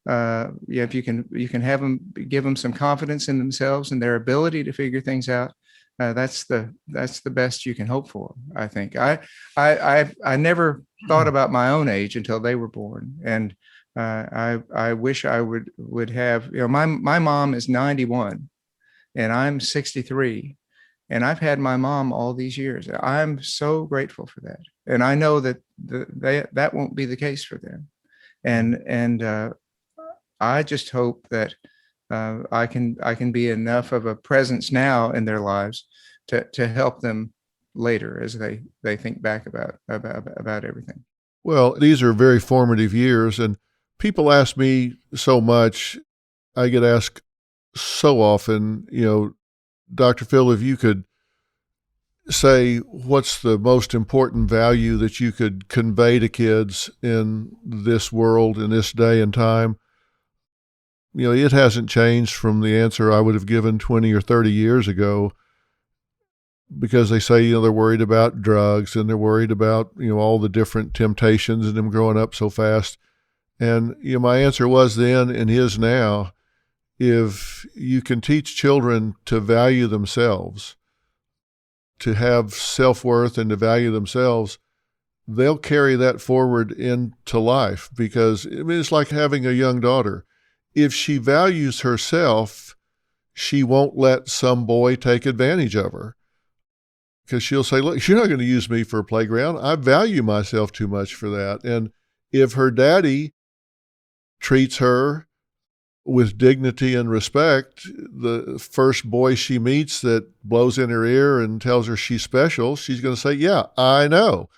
if you can give them some confidence in themselves and their ability to figure things out, that's the best you can hope for. I think I never thought about my own age until they were born, and I wish I would have. My mom is 91, and I'm 63, and I've had my mom all these years. I'm so grateful for that, and I know that that won't be the case for them, and I just hope that I can be enough of a presence now in their lives to help them later as they think back about everything. Well, these are very formative years, and people ask me so much. I get asked so often, Dr. Phil, if you could say what's the most important value that you could convey to kids in this world, in this day and time, it hasn't changed from the answer I would have given 20 or 30 years ago, because they say, they're worried about drugs, and they're worried about, all the different temptations and them growing up so fast. And, my answer was then and is now, if you can teach children to value themselves, to have self-worth and to value themselves, they'll carry that forward into life. Because it's like having a young daughter. If she values herself, she won't let some boy take advantage of her, because she'll say, look, you're not going to use me for a playground. I value myself too much for that. And if her daddy treats her with dignity and respect, the first boy she meets that blows in her ear and tells her she's special, she's going to say, yeah, I know.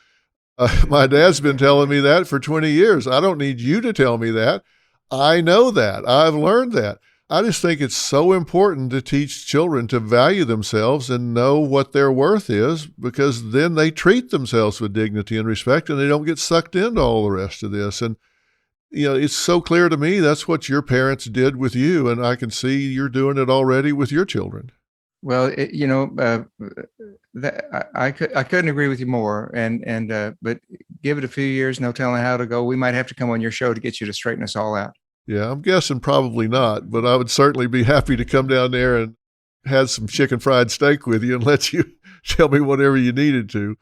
My dad's been telling me that for 20 years. I don't need you to tell me that. I know that. I've learned that. I just think it's so important to teach children to value themselves and know what their worth is, because then they treat themselves with dignity and respect, and they don't get sucked into all the rest of this. And, it's so clear to me that's what your parents did with you, and I can see you're doing it already with your children. Well, I couldn't agree with you more. But give it a few years, no telling how to go. We might have to come on your show to get you to straighten us all out. Yeah, I'm guessing probably not, but I would certainly be happy to come down there and had some chicken fried steak with you and let you tell me whatever you needed to.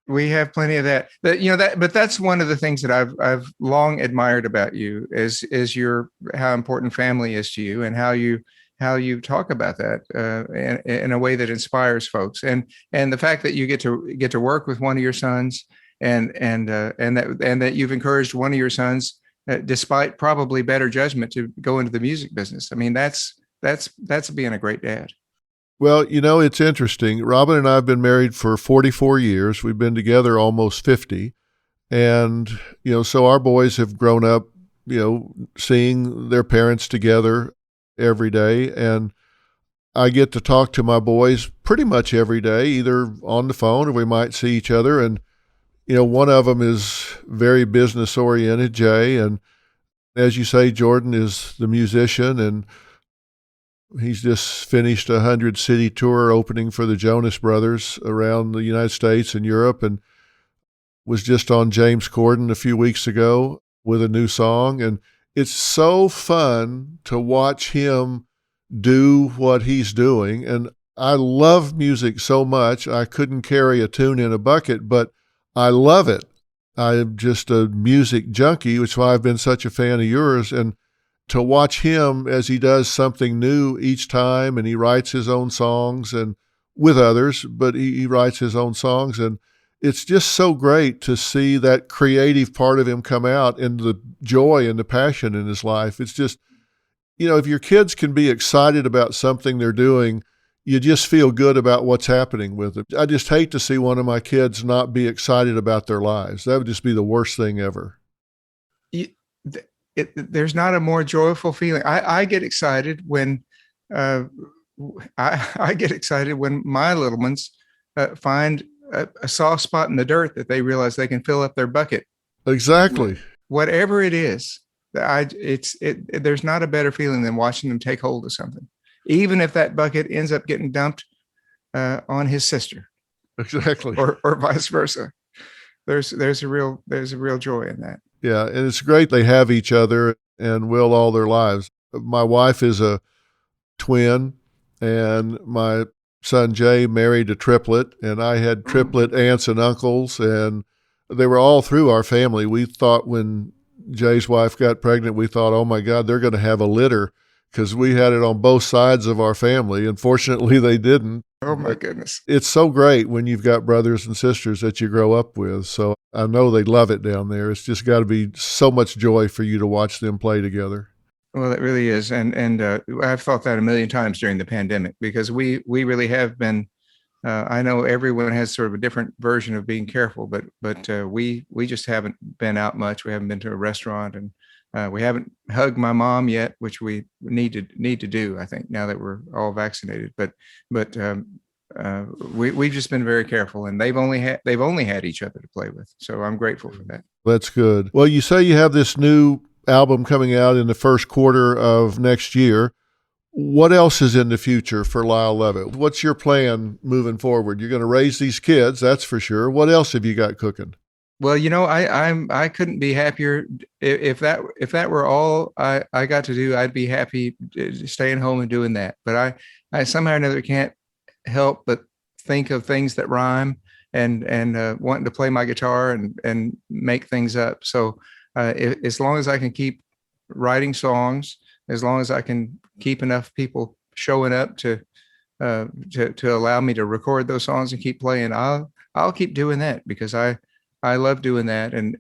We have plenty of that. But that's one of the things that I've long admired about you is how important family is to you, and how you talk about that in a way that inspires folks, and the fact that you get to work with one of your sons, and that you've encouraged one of your sons, despite probably better judgment, to go into the music business. I mean, that's being a great dad. Well, it's interesting. Robin and I have been married for 44 years. We've been together almost 50. And, so our boys have grown up, seeing their parents together every day. And I get to talk to my boys pretty much every day, either on the phone or we might see each other. And, one of them is very business oriented, Jay. And as you say, Jordan is the musician, and he's just finished a 100-city tour opening for the Jonas Brothers around the United States and Europe, and was just on James Corden a few weeks ago with a new song. And it's so fun to watch him do what he's doing. And I love music so much, I couldn't carry a tune in a bucket, but I love it. I'm just a music junkie, which is why I've been such a fan of yours. And to watch him as he does something new each time, and he writes his own songs, and with others, but he writes his own songs. And it's just so great to see that creative part of him come out, and the joy and the passion in his life. It's just, if your kids can be excited about something they're doing, you just feel good about what's happening with them. I just hate to see one of my kids not be excited about their lives. That would just be the worst thing ever. There's not a more joyful feeling. I get excited when I get excited when my little ones find a soft spot in the dirt that they realize they can fill up their bucket. Exactly. Whatever it is, there's not a better feeling than watching them take hold of something, even if that bucket ends up getting dumped on his sister. Exactly. Or vice versa. There's a real joy in that. Yeah, and it's great they have each other and will all their lives. My wife is a twin, and my son Jay married a triplet, and I had triplet aunts and uncles, and they were all through our family. We thought when Jay's wife got pregnant, we thought, oh my God, they're going to have a litter, because we had it on both sides of our family. Unfortunately, they didn't. Oh my goodness. It's so great when you've got brothers and sisters that you grow up with. So I know they love it down there. It's just got to be so much joy for you to watch them play together. Well, it really is. And I've thought that a million times during the pandemic, because we really have been, I know everyone has sort of a different version of being careful, but we just haven't been out much. We haven't been to a restaurant, and we haven't hugged my mom yet, which we need to do, I think, now that we're all vaccinated. But we've just been very careful, and they've only had each other to play with. So I'm grateful for that. That's good. Well, you say you have this new album coming out in the first quarter of next year. What else is in the future for Lyle Lovett? What's your plan moving forward? You're going to raise these kids, that's for sure. What else have you got cooking? Well, I couldn't be happier. If that were all I got to do, I'd be happy staying home and doing that. But I somehow or another can't help but think of things that rhyme, and wanting to play my guitar and make things up. So as long as I can keep writing songs, as long as I can keep enough people showing up to allow me to record those songs and keep playing, I'll keep doing that, because I love doing that. And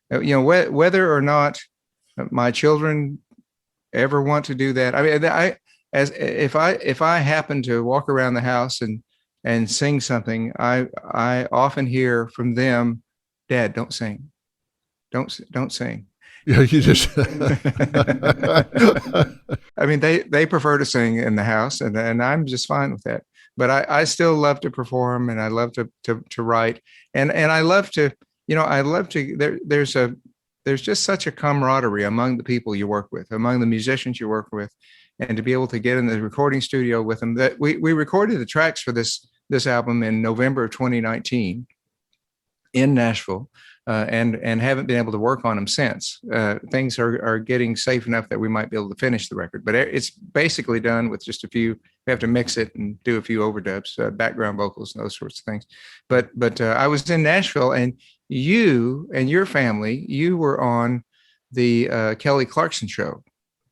whether or not my children ever want to do that. I mean, if I happen to walk around the house and sing something, I often hear from them, "Dad, don't sing. Don't sing." Yeah, you just. I mean, they prefer to sing in the house, and I'm just fine with that. But I still love to perform, and I love to write, and I love to, there's just such a camaraderie among the people you work with, among the musicians you work with, and to be able to get in the recording studio with them. That we recorded the tracks for this album in November of 2019 in Nashville. and haven't been able to work on them since. Things are getting safe enough that we might be able to finish the record, but it's basically done with just a few. We have to mix it and do a few overdubs, background vocals, and those sorts of things. But I was in Nashville, and you and your family, you were on the Kelly Clarkson show.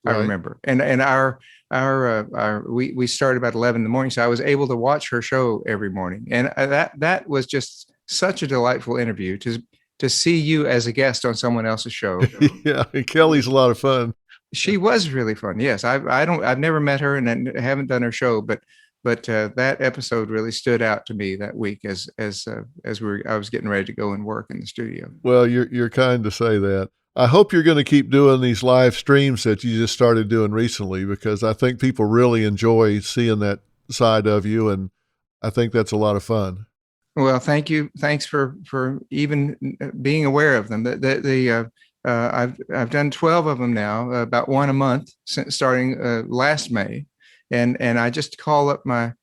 Right. I remember, and we started about 11 in the morning, so I was able to watch her show every morning, and that was just such a delightful interview to see you as a guest on someone else's show. Yeah, Kelly's a lot of fun. She was really fun. Yes, I've never met her and haven't done her show, but that episode really stood out to me that week as I was getting ready to go and work in the studio. Well, you're kind to say that. I hope you're going to keep doing these live streams that you just started doing recently, because I think people really enjoy seeing that side of you, and I think that's a lot of fun. Well, thank you. Thanks for even being aware of them. I've done 12 of them now, about one a month since starting last May, and I just call up my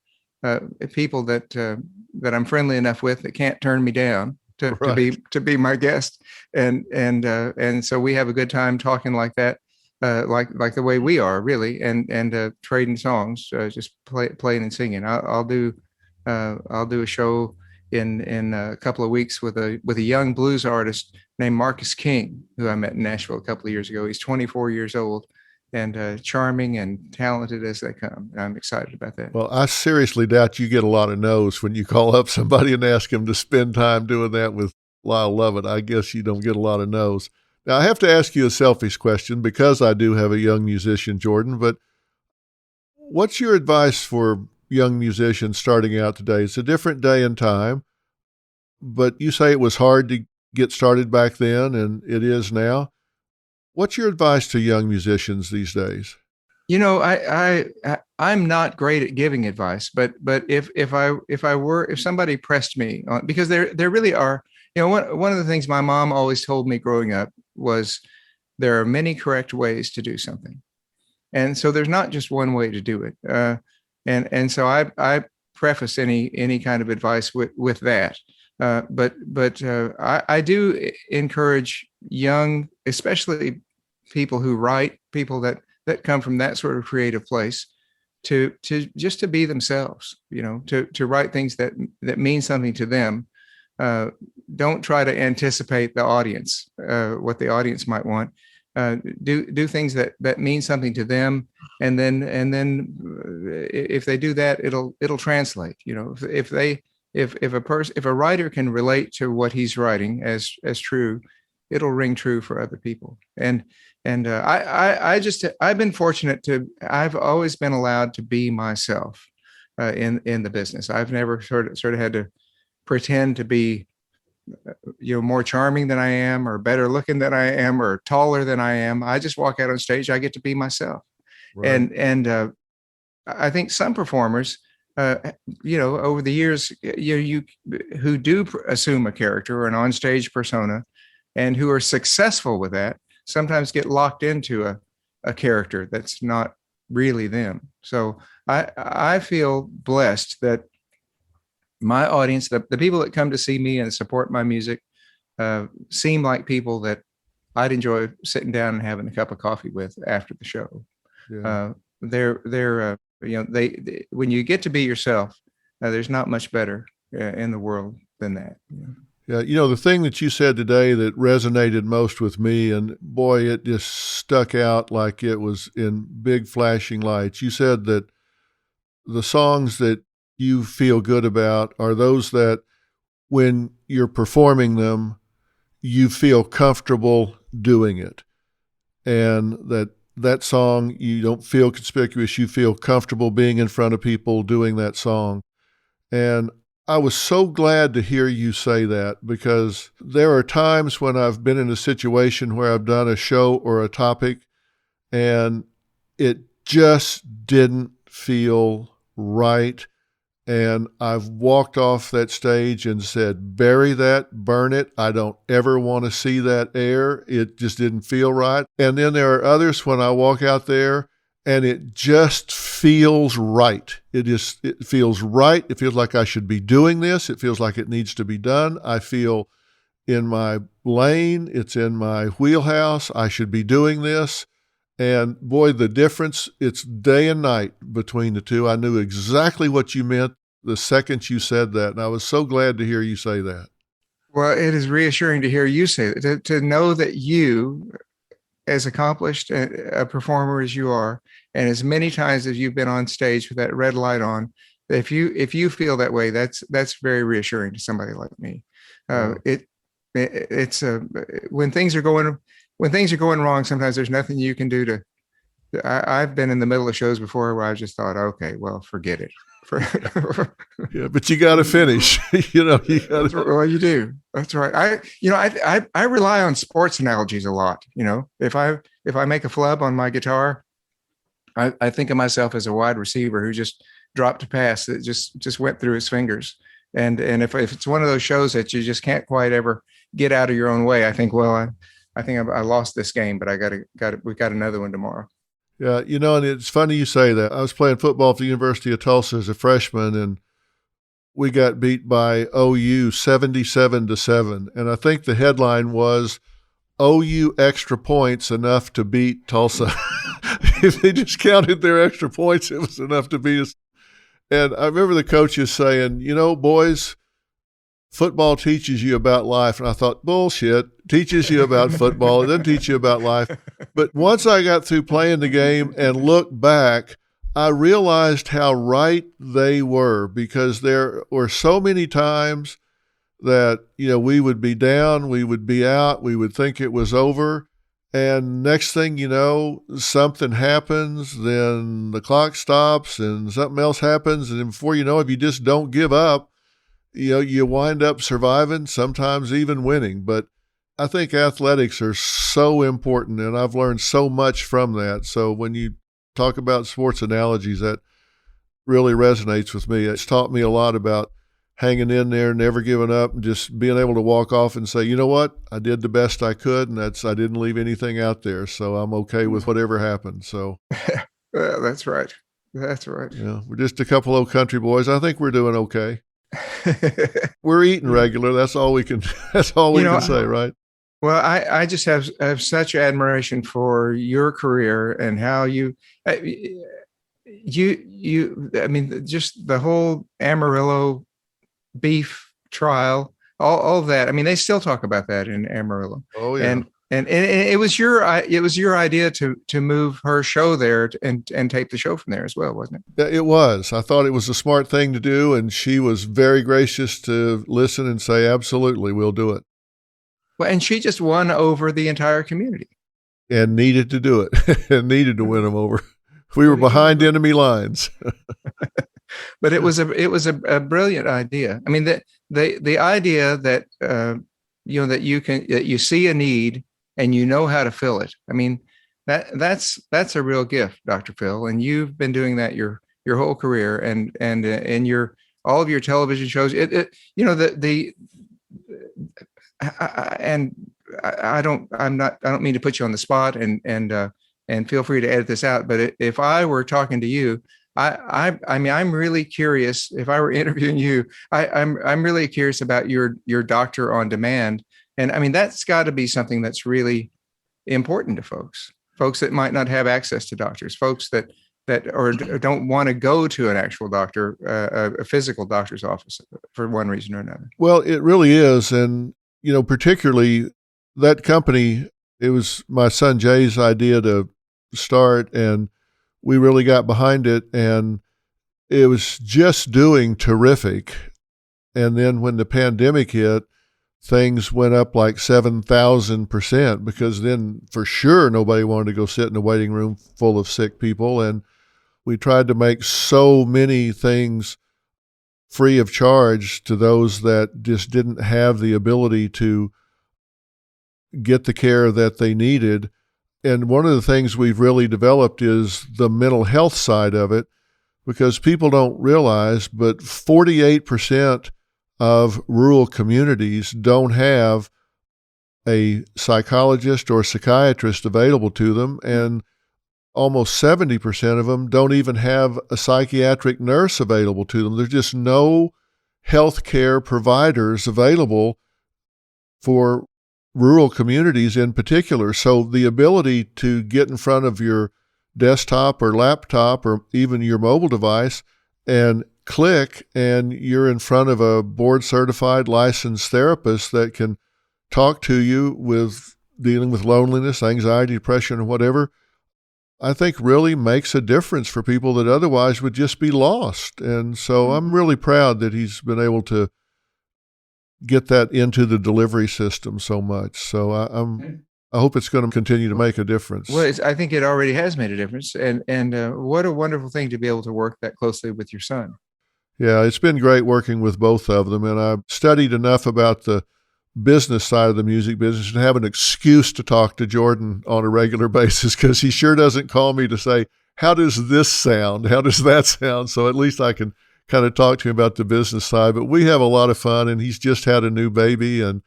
people that I'm friendly enough with that can't turn me down to be my guest, and so we have a good time talking like that, like the way we are really, and trading songs, just playing and singing. I'll do a show in a couple of weeks with a young blues artist named Marcus King, who I met in Nashville a couple of years ago. He's 24 years old and charming and talented as they come. I'm excited about that. Well, I seriously doubt you get a lot of no's when you call up somebody and ask them to spend time doing that with Lyle Lovett. I guess you don't get a lot of no's. Now, I have to ask you a selfish question, because I do have a young musician, Jordan, but what's your advice for young musicians starting out today? It's a different day and time, but you say it was hard to get started back then, and it is now. What's your advice to young musicians these days? You know, I'm not great at giving advice, but if somebody pressed me on, because there really are, one of the things my mom always told me growing up was there are many correct ways to do something, and so there's not just one way to do it. And so I preface any kind of advice with that. But I do encourage young, especially people who write, people that come from that sort of creative place, to just to be themselves, to write things that mean something to them. Don't try to anticipate the audience, what the audience might want. Do things that mean something to them, and then if they do that, it'll translate. If a writer can relate to what he's writing as true, it'll ring true for other people. And I've been fortunate I've always been allowed to be myself in the business. I've never sort of had to pretend to be more charming than I am, or better looking than I am, or taller than I am. I just walk out on stage. I get to be myself. Right. And I think some performers, over the years, who do assume a character or an onstage persona, and who are successful with that, sometimes get locked into a character that's not really them. So I feel blessed that my audience, the people that come to see me and support my music, seem like people that I'd enjoy sitting down and having a cup of coffee with after the show. Yeah. They're when you get to be yourself, there's not much better in the world than that. Yeah, the thing that you said today that resonated most with me, and boy, it just stuck out like it was in big flashing lights. You said that the songs that you feel good about are those that when you're performing them, you feel comfortable doing it. And that song, you don't feel conspicuous, you feel comfortable being in front of people doing that song. And I was so glad to hear you say that, because there are times when I've been in a situation where I've done a show or a topic and it just didn't feel right. And I've walked off that stage and said, bury that, burn it. I don't ever want to see that air. It just didn't feel right. And then there are others when I walk out there and it just feels right. It feels right. It feels like I should be doing this. It feels like it needs to be done. I feel in my lane. It's in my wheelhouse. I should be doing this. And boy, the difference, it's day and night between the two. I knew exactly what you meant the second you said that. And I was so glad to hear you say that. Well, it is reassuring to hear you say that, to know that you, as accomplished a performer as you are, and as many times as you've been on stage with that red light on, if you feel that way, that's very reassuring to somebody like me. It's when things are going wrong, sometimes there's nothing you can do to. I've been in the middle of shows before where I just thought, okay, well, forget it. Yeah, but you got to finish. You got to. Well, you do. That's right. I rely on sports analogies a lot. If I make a flub on my guitar, I think of myself as a wide receiver who just dropped a pass that just went through his fingers. And if it's one of those shows that you just can't quite ever get out of your own way, I think, well, I think I lost this game, but we got another one tomorrow. Yeah, and it's funny you say that. I was playing football at the University of Tulsa as a freshman, and we got beat by OU 77-7. And I think the headline was OU extra points enough to beat Tulsa. If they just counted their extra points, it was enough to beat us. And I remember the coaches saying, boys, football teaches you about life. And I thought, bullshit, teaches you about football. It doesn't teach you about life. But once I got through playing the game and looked back, I realized how right they were, because there were so many times that, we would be down, we would be out, we would think it was over. And next thing you know, something happens, then the clock stops and something else happens. And before you know, if you just don't give up, you wind up surviving, sometimes even winning. But I think athletics are so important, and I've learned so much from that. So when you talk about sports analogies, that really resonates with me. It's taught me a lot about hanging in there, never giving up, and just being able to walk off and say, you know what, I did the best I could, and I didn't leave anything out there, so I'm okay with whatever happened. So that's right. That's right. Yeah, we're just a couple old country boys. I think we're doing okay. We're eating regular. That's all we can. That's all we can say, right? Well, I just have such admiration for your career and how you. I mean, just the whole Amarillo beef trial, all of that. I mean, they still talk about that in Amarillo. Oh yeah. And it was your idea to move her show there and tape the show from there as well, wasn't it? Yeah, it was. I thought it was a smart thing to do, and she was very gracious to listen and say, absolutely, we'll do it. Well, and she just won over the entire community. And needed to do it, and needed to win them over. We were behind enemy lines. But it was a brilliant idea. I mean, the idea that that you see a need and you know how to fill it. I mean, that's a real gift, Dr. Phil, and you've been doing that your whole career, and in all of your television shows. I don't mean to put you on the spot, and feel free to edit this out. But if I were talking to you, I mean, I'm really curious. If I were interviewing you, I'm really curious about your doctor on demand. And I mean, that's got to be something that's really important to folks that might not have access to doctors, folks that or don't want to go to an actual doctor, a physical doctor's office for one reason or another. Well, it really is. And, particularly that company, it was my son Jay's idea to start, and we really got behind it, and it was just doing terrific. And then when the pandemic hit, things went up like 7,000%, because then for sure nobody wanted to go sit in a waiting room full of sick people. And we tried to make so many things free of charge to those that just didn't have the ability to get the care that they needed. And one of the things we've really developed is the mental health side of it, because people don't realize, but 48% of rural communities don't have a psychologist or psychiatrist available to them, and almost 70% of them don't even have a psychiatric nurse available to them. There's just no healthcare providers available for rural communities in particular. So the ability to get in front of your desktop or laptop or even your mobile device and click, and you're in front of a board-certified licensed therapist that can talk to you with dealing with loneliness, anxiety, depression, or whatever, I think really makes a difference for people that otherwise would just be lost. And so I'm really proud that he's been able to get that into the delivery system so much. So I hope it's going to continue to make a difference. Well, I think it already has made a difference. And what a wonderful thing to be able to work that closely with your son. Yeah, it's been great working with both of them. And I've studied enough about the business side of the music business and have an excuse to talk to Jordan on a regular basis, because he sure doesn't call me to say, how does this sound? How does that sound? So at least I can kind of talk to him about the business side. But we have a lot of fun, and he's just had a new baby. And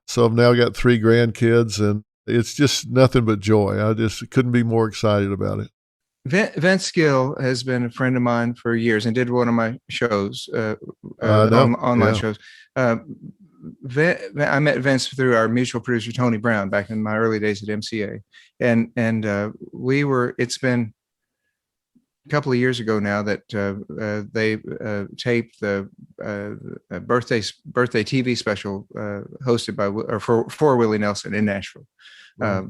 so I've now got 3 grandkids, and it's just nothing but joy. I just couldn't be more excited about it. Vince Gill has been a friend of mine for years and did one of my shows, online shows. I met Vince through our mutual producer, Tony Brown, back in my early days at MCA. And it's been a couple of years ago now that they taped the birthday TV special hosted by for Willie Nelson in Nashville. I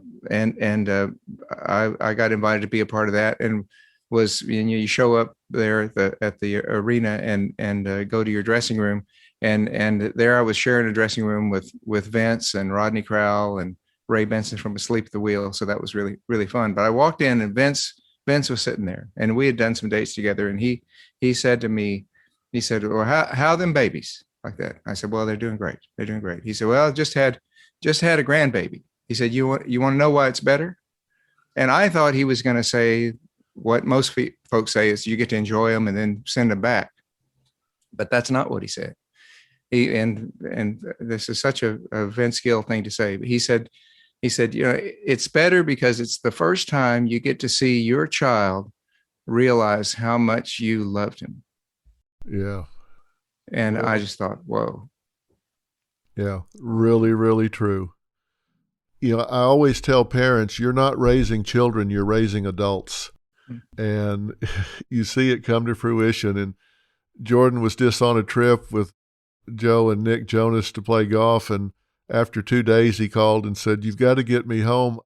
got invited to be a part of that, and you show up there at the arena and go to your dressing room, and there I was sharing a dressing room with Vince and Rodney Crowell and Ray Benson from Asleep at the Wheel. So that was really, really fun. But I walked in, and Vince was sitting there, and we had done some dates together. And he said to me, he said, well, how them babies like that? I said, well, they're doing great. They're doing great. He said, well, just had a grandbaby. He said, you want to know why it's better? And I thought he was going to say what most folks say is you get to enjoy them and then send them back. But that's not what he said. And this is such a Vince Gill thing to say. But he said, it's better because it's the first time you get to see your child realize how much you loved him. Yeah. And I just thought, whoa. Yeah, really, really true. I always tell parents, you're not raising children, you're raising adults. And you see it come to fruition. And Jordan was just on a trip with Joe and Nick Jonas to play golf. And after 2 days, he called and said, you've got to get me home.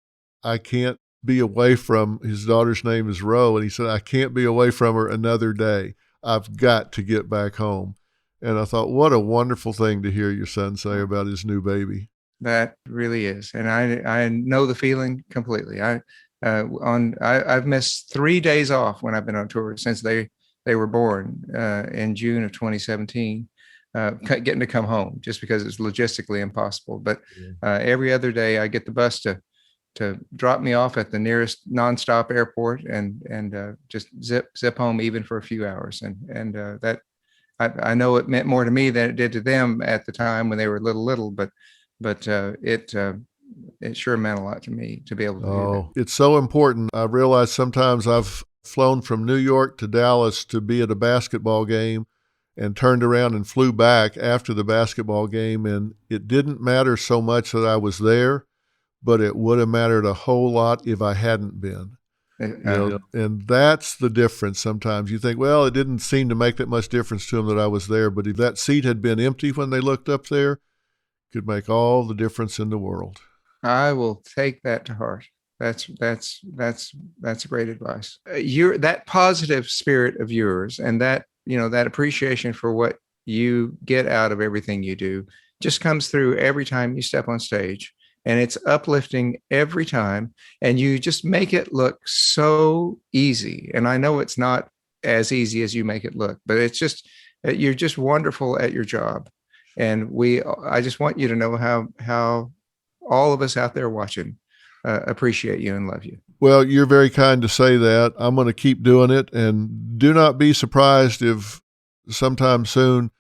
I can't be away from, his daughter's name is Ro. And he said, I can't be away from her another day. I've got to get back home. And I thought, what a wonderful thing to hear your son say about his new baby. That really is. And I know the feeling completely. I've missed 3 days off when I've been on tour since they were born in June of 2017, getting to come home just because it's logistically impossible. But every other day I get the bus to drop me off at the nearest nonstop airport and just zip home even for a few hours. And that I know it meant more to me than it did to them at the time when they were little, but it sure meant a lot to me to be able to do that. It's so important. I realize sometimes I've flown from New York to Dallas to be at a basketball game and turned around and flew back after the basketball game, and it didn't matter so much that I was there, but it would have mattered a whole lot if I hadn't been. And that's the difference. Sometimes you think, well, it didn't seem to make that much difference to them that I was there, but if that seat had been empty when they looked up there, could make all the difference in the world. I will take that to heart. That's great advice. That positive spirit of yours, and that appreciation for what you get out of everything you do, just comes through every time you step on stage, and it's uplifting every time. And you just make it look so easy. And I know it's not as easy as you make it look, but it's just you're just wonderful at your job. And I just want you to know how all of us out there watching appreciate you and love you. Well, you're very kind to say that. I'm going to keep doing it. And do not be surprised if sometime soon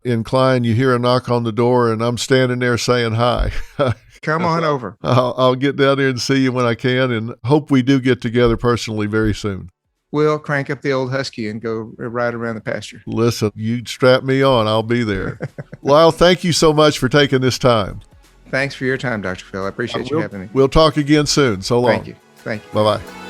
in Klein you hear a knock on the door and I'm standing there saying hi. Come on over. I'll get down there and see you when I can, and hope we do get together personally very soon. We'll crank up the old Husky and go ride around the pasture. Listen, you strap me on. I'll be there. Lyle, thank you so much for taking this time. Thanks for your time, Dr. Phil. I appreciate you having me. We'll talk again soon. So long. Thank you. Bye-bye.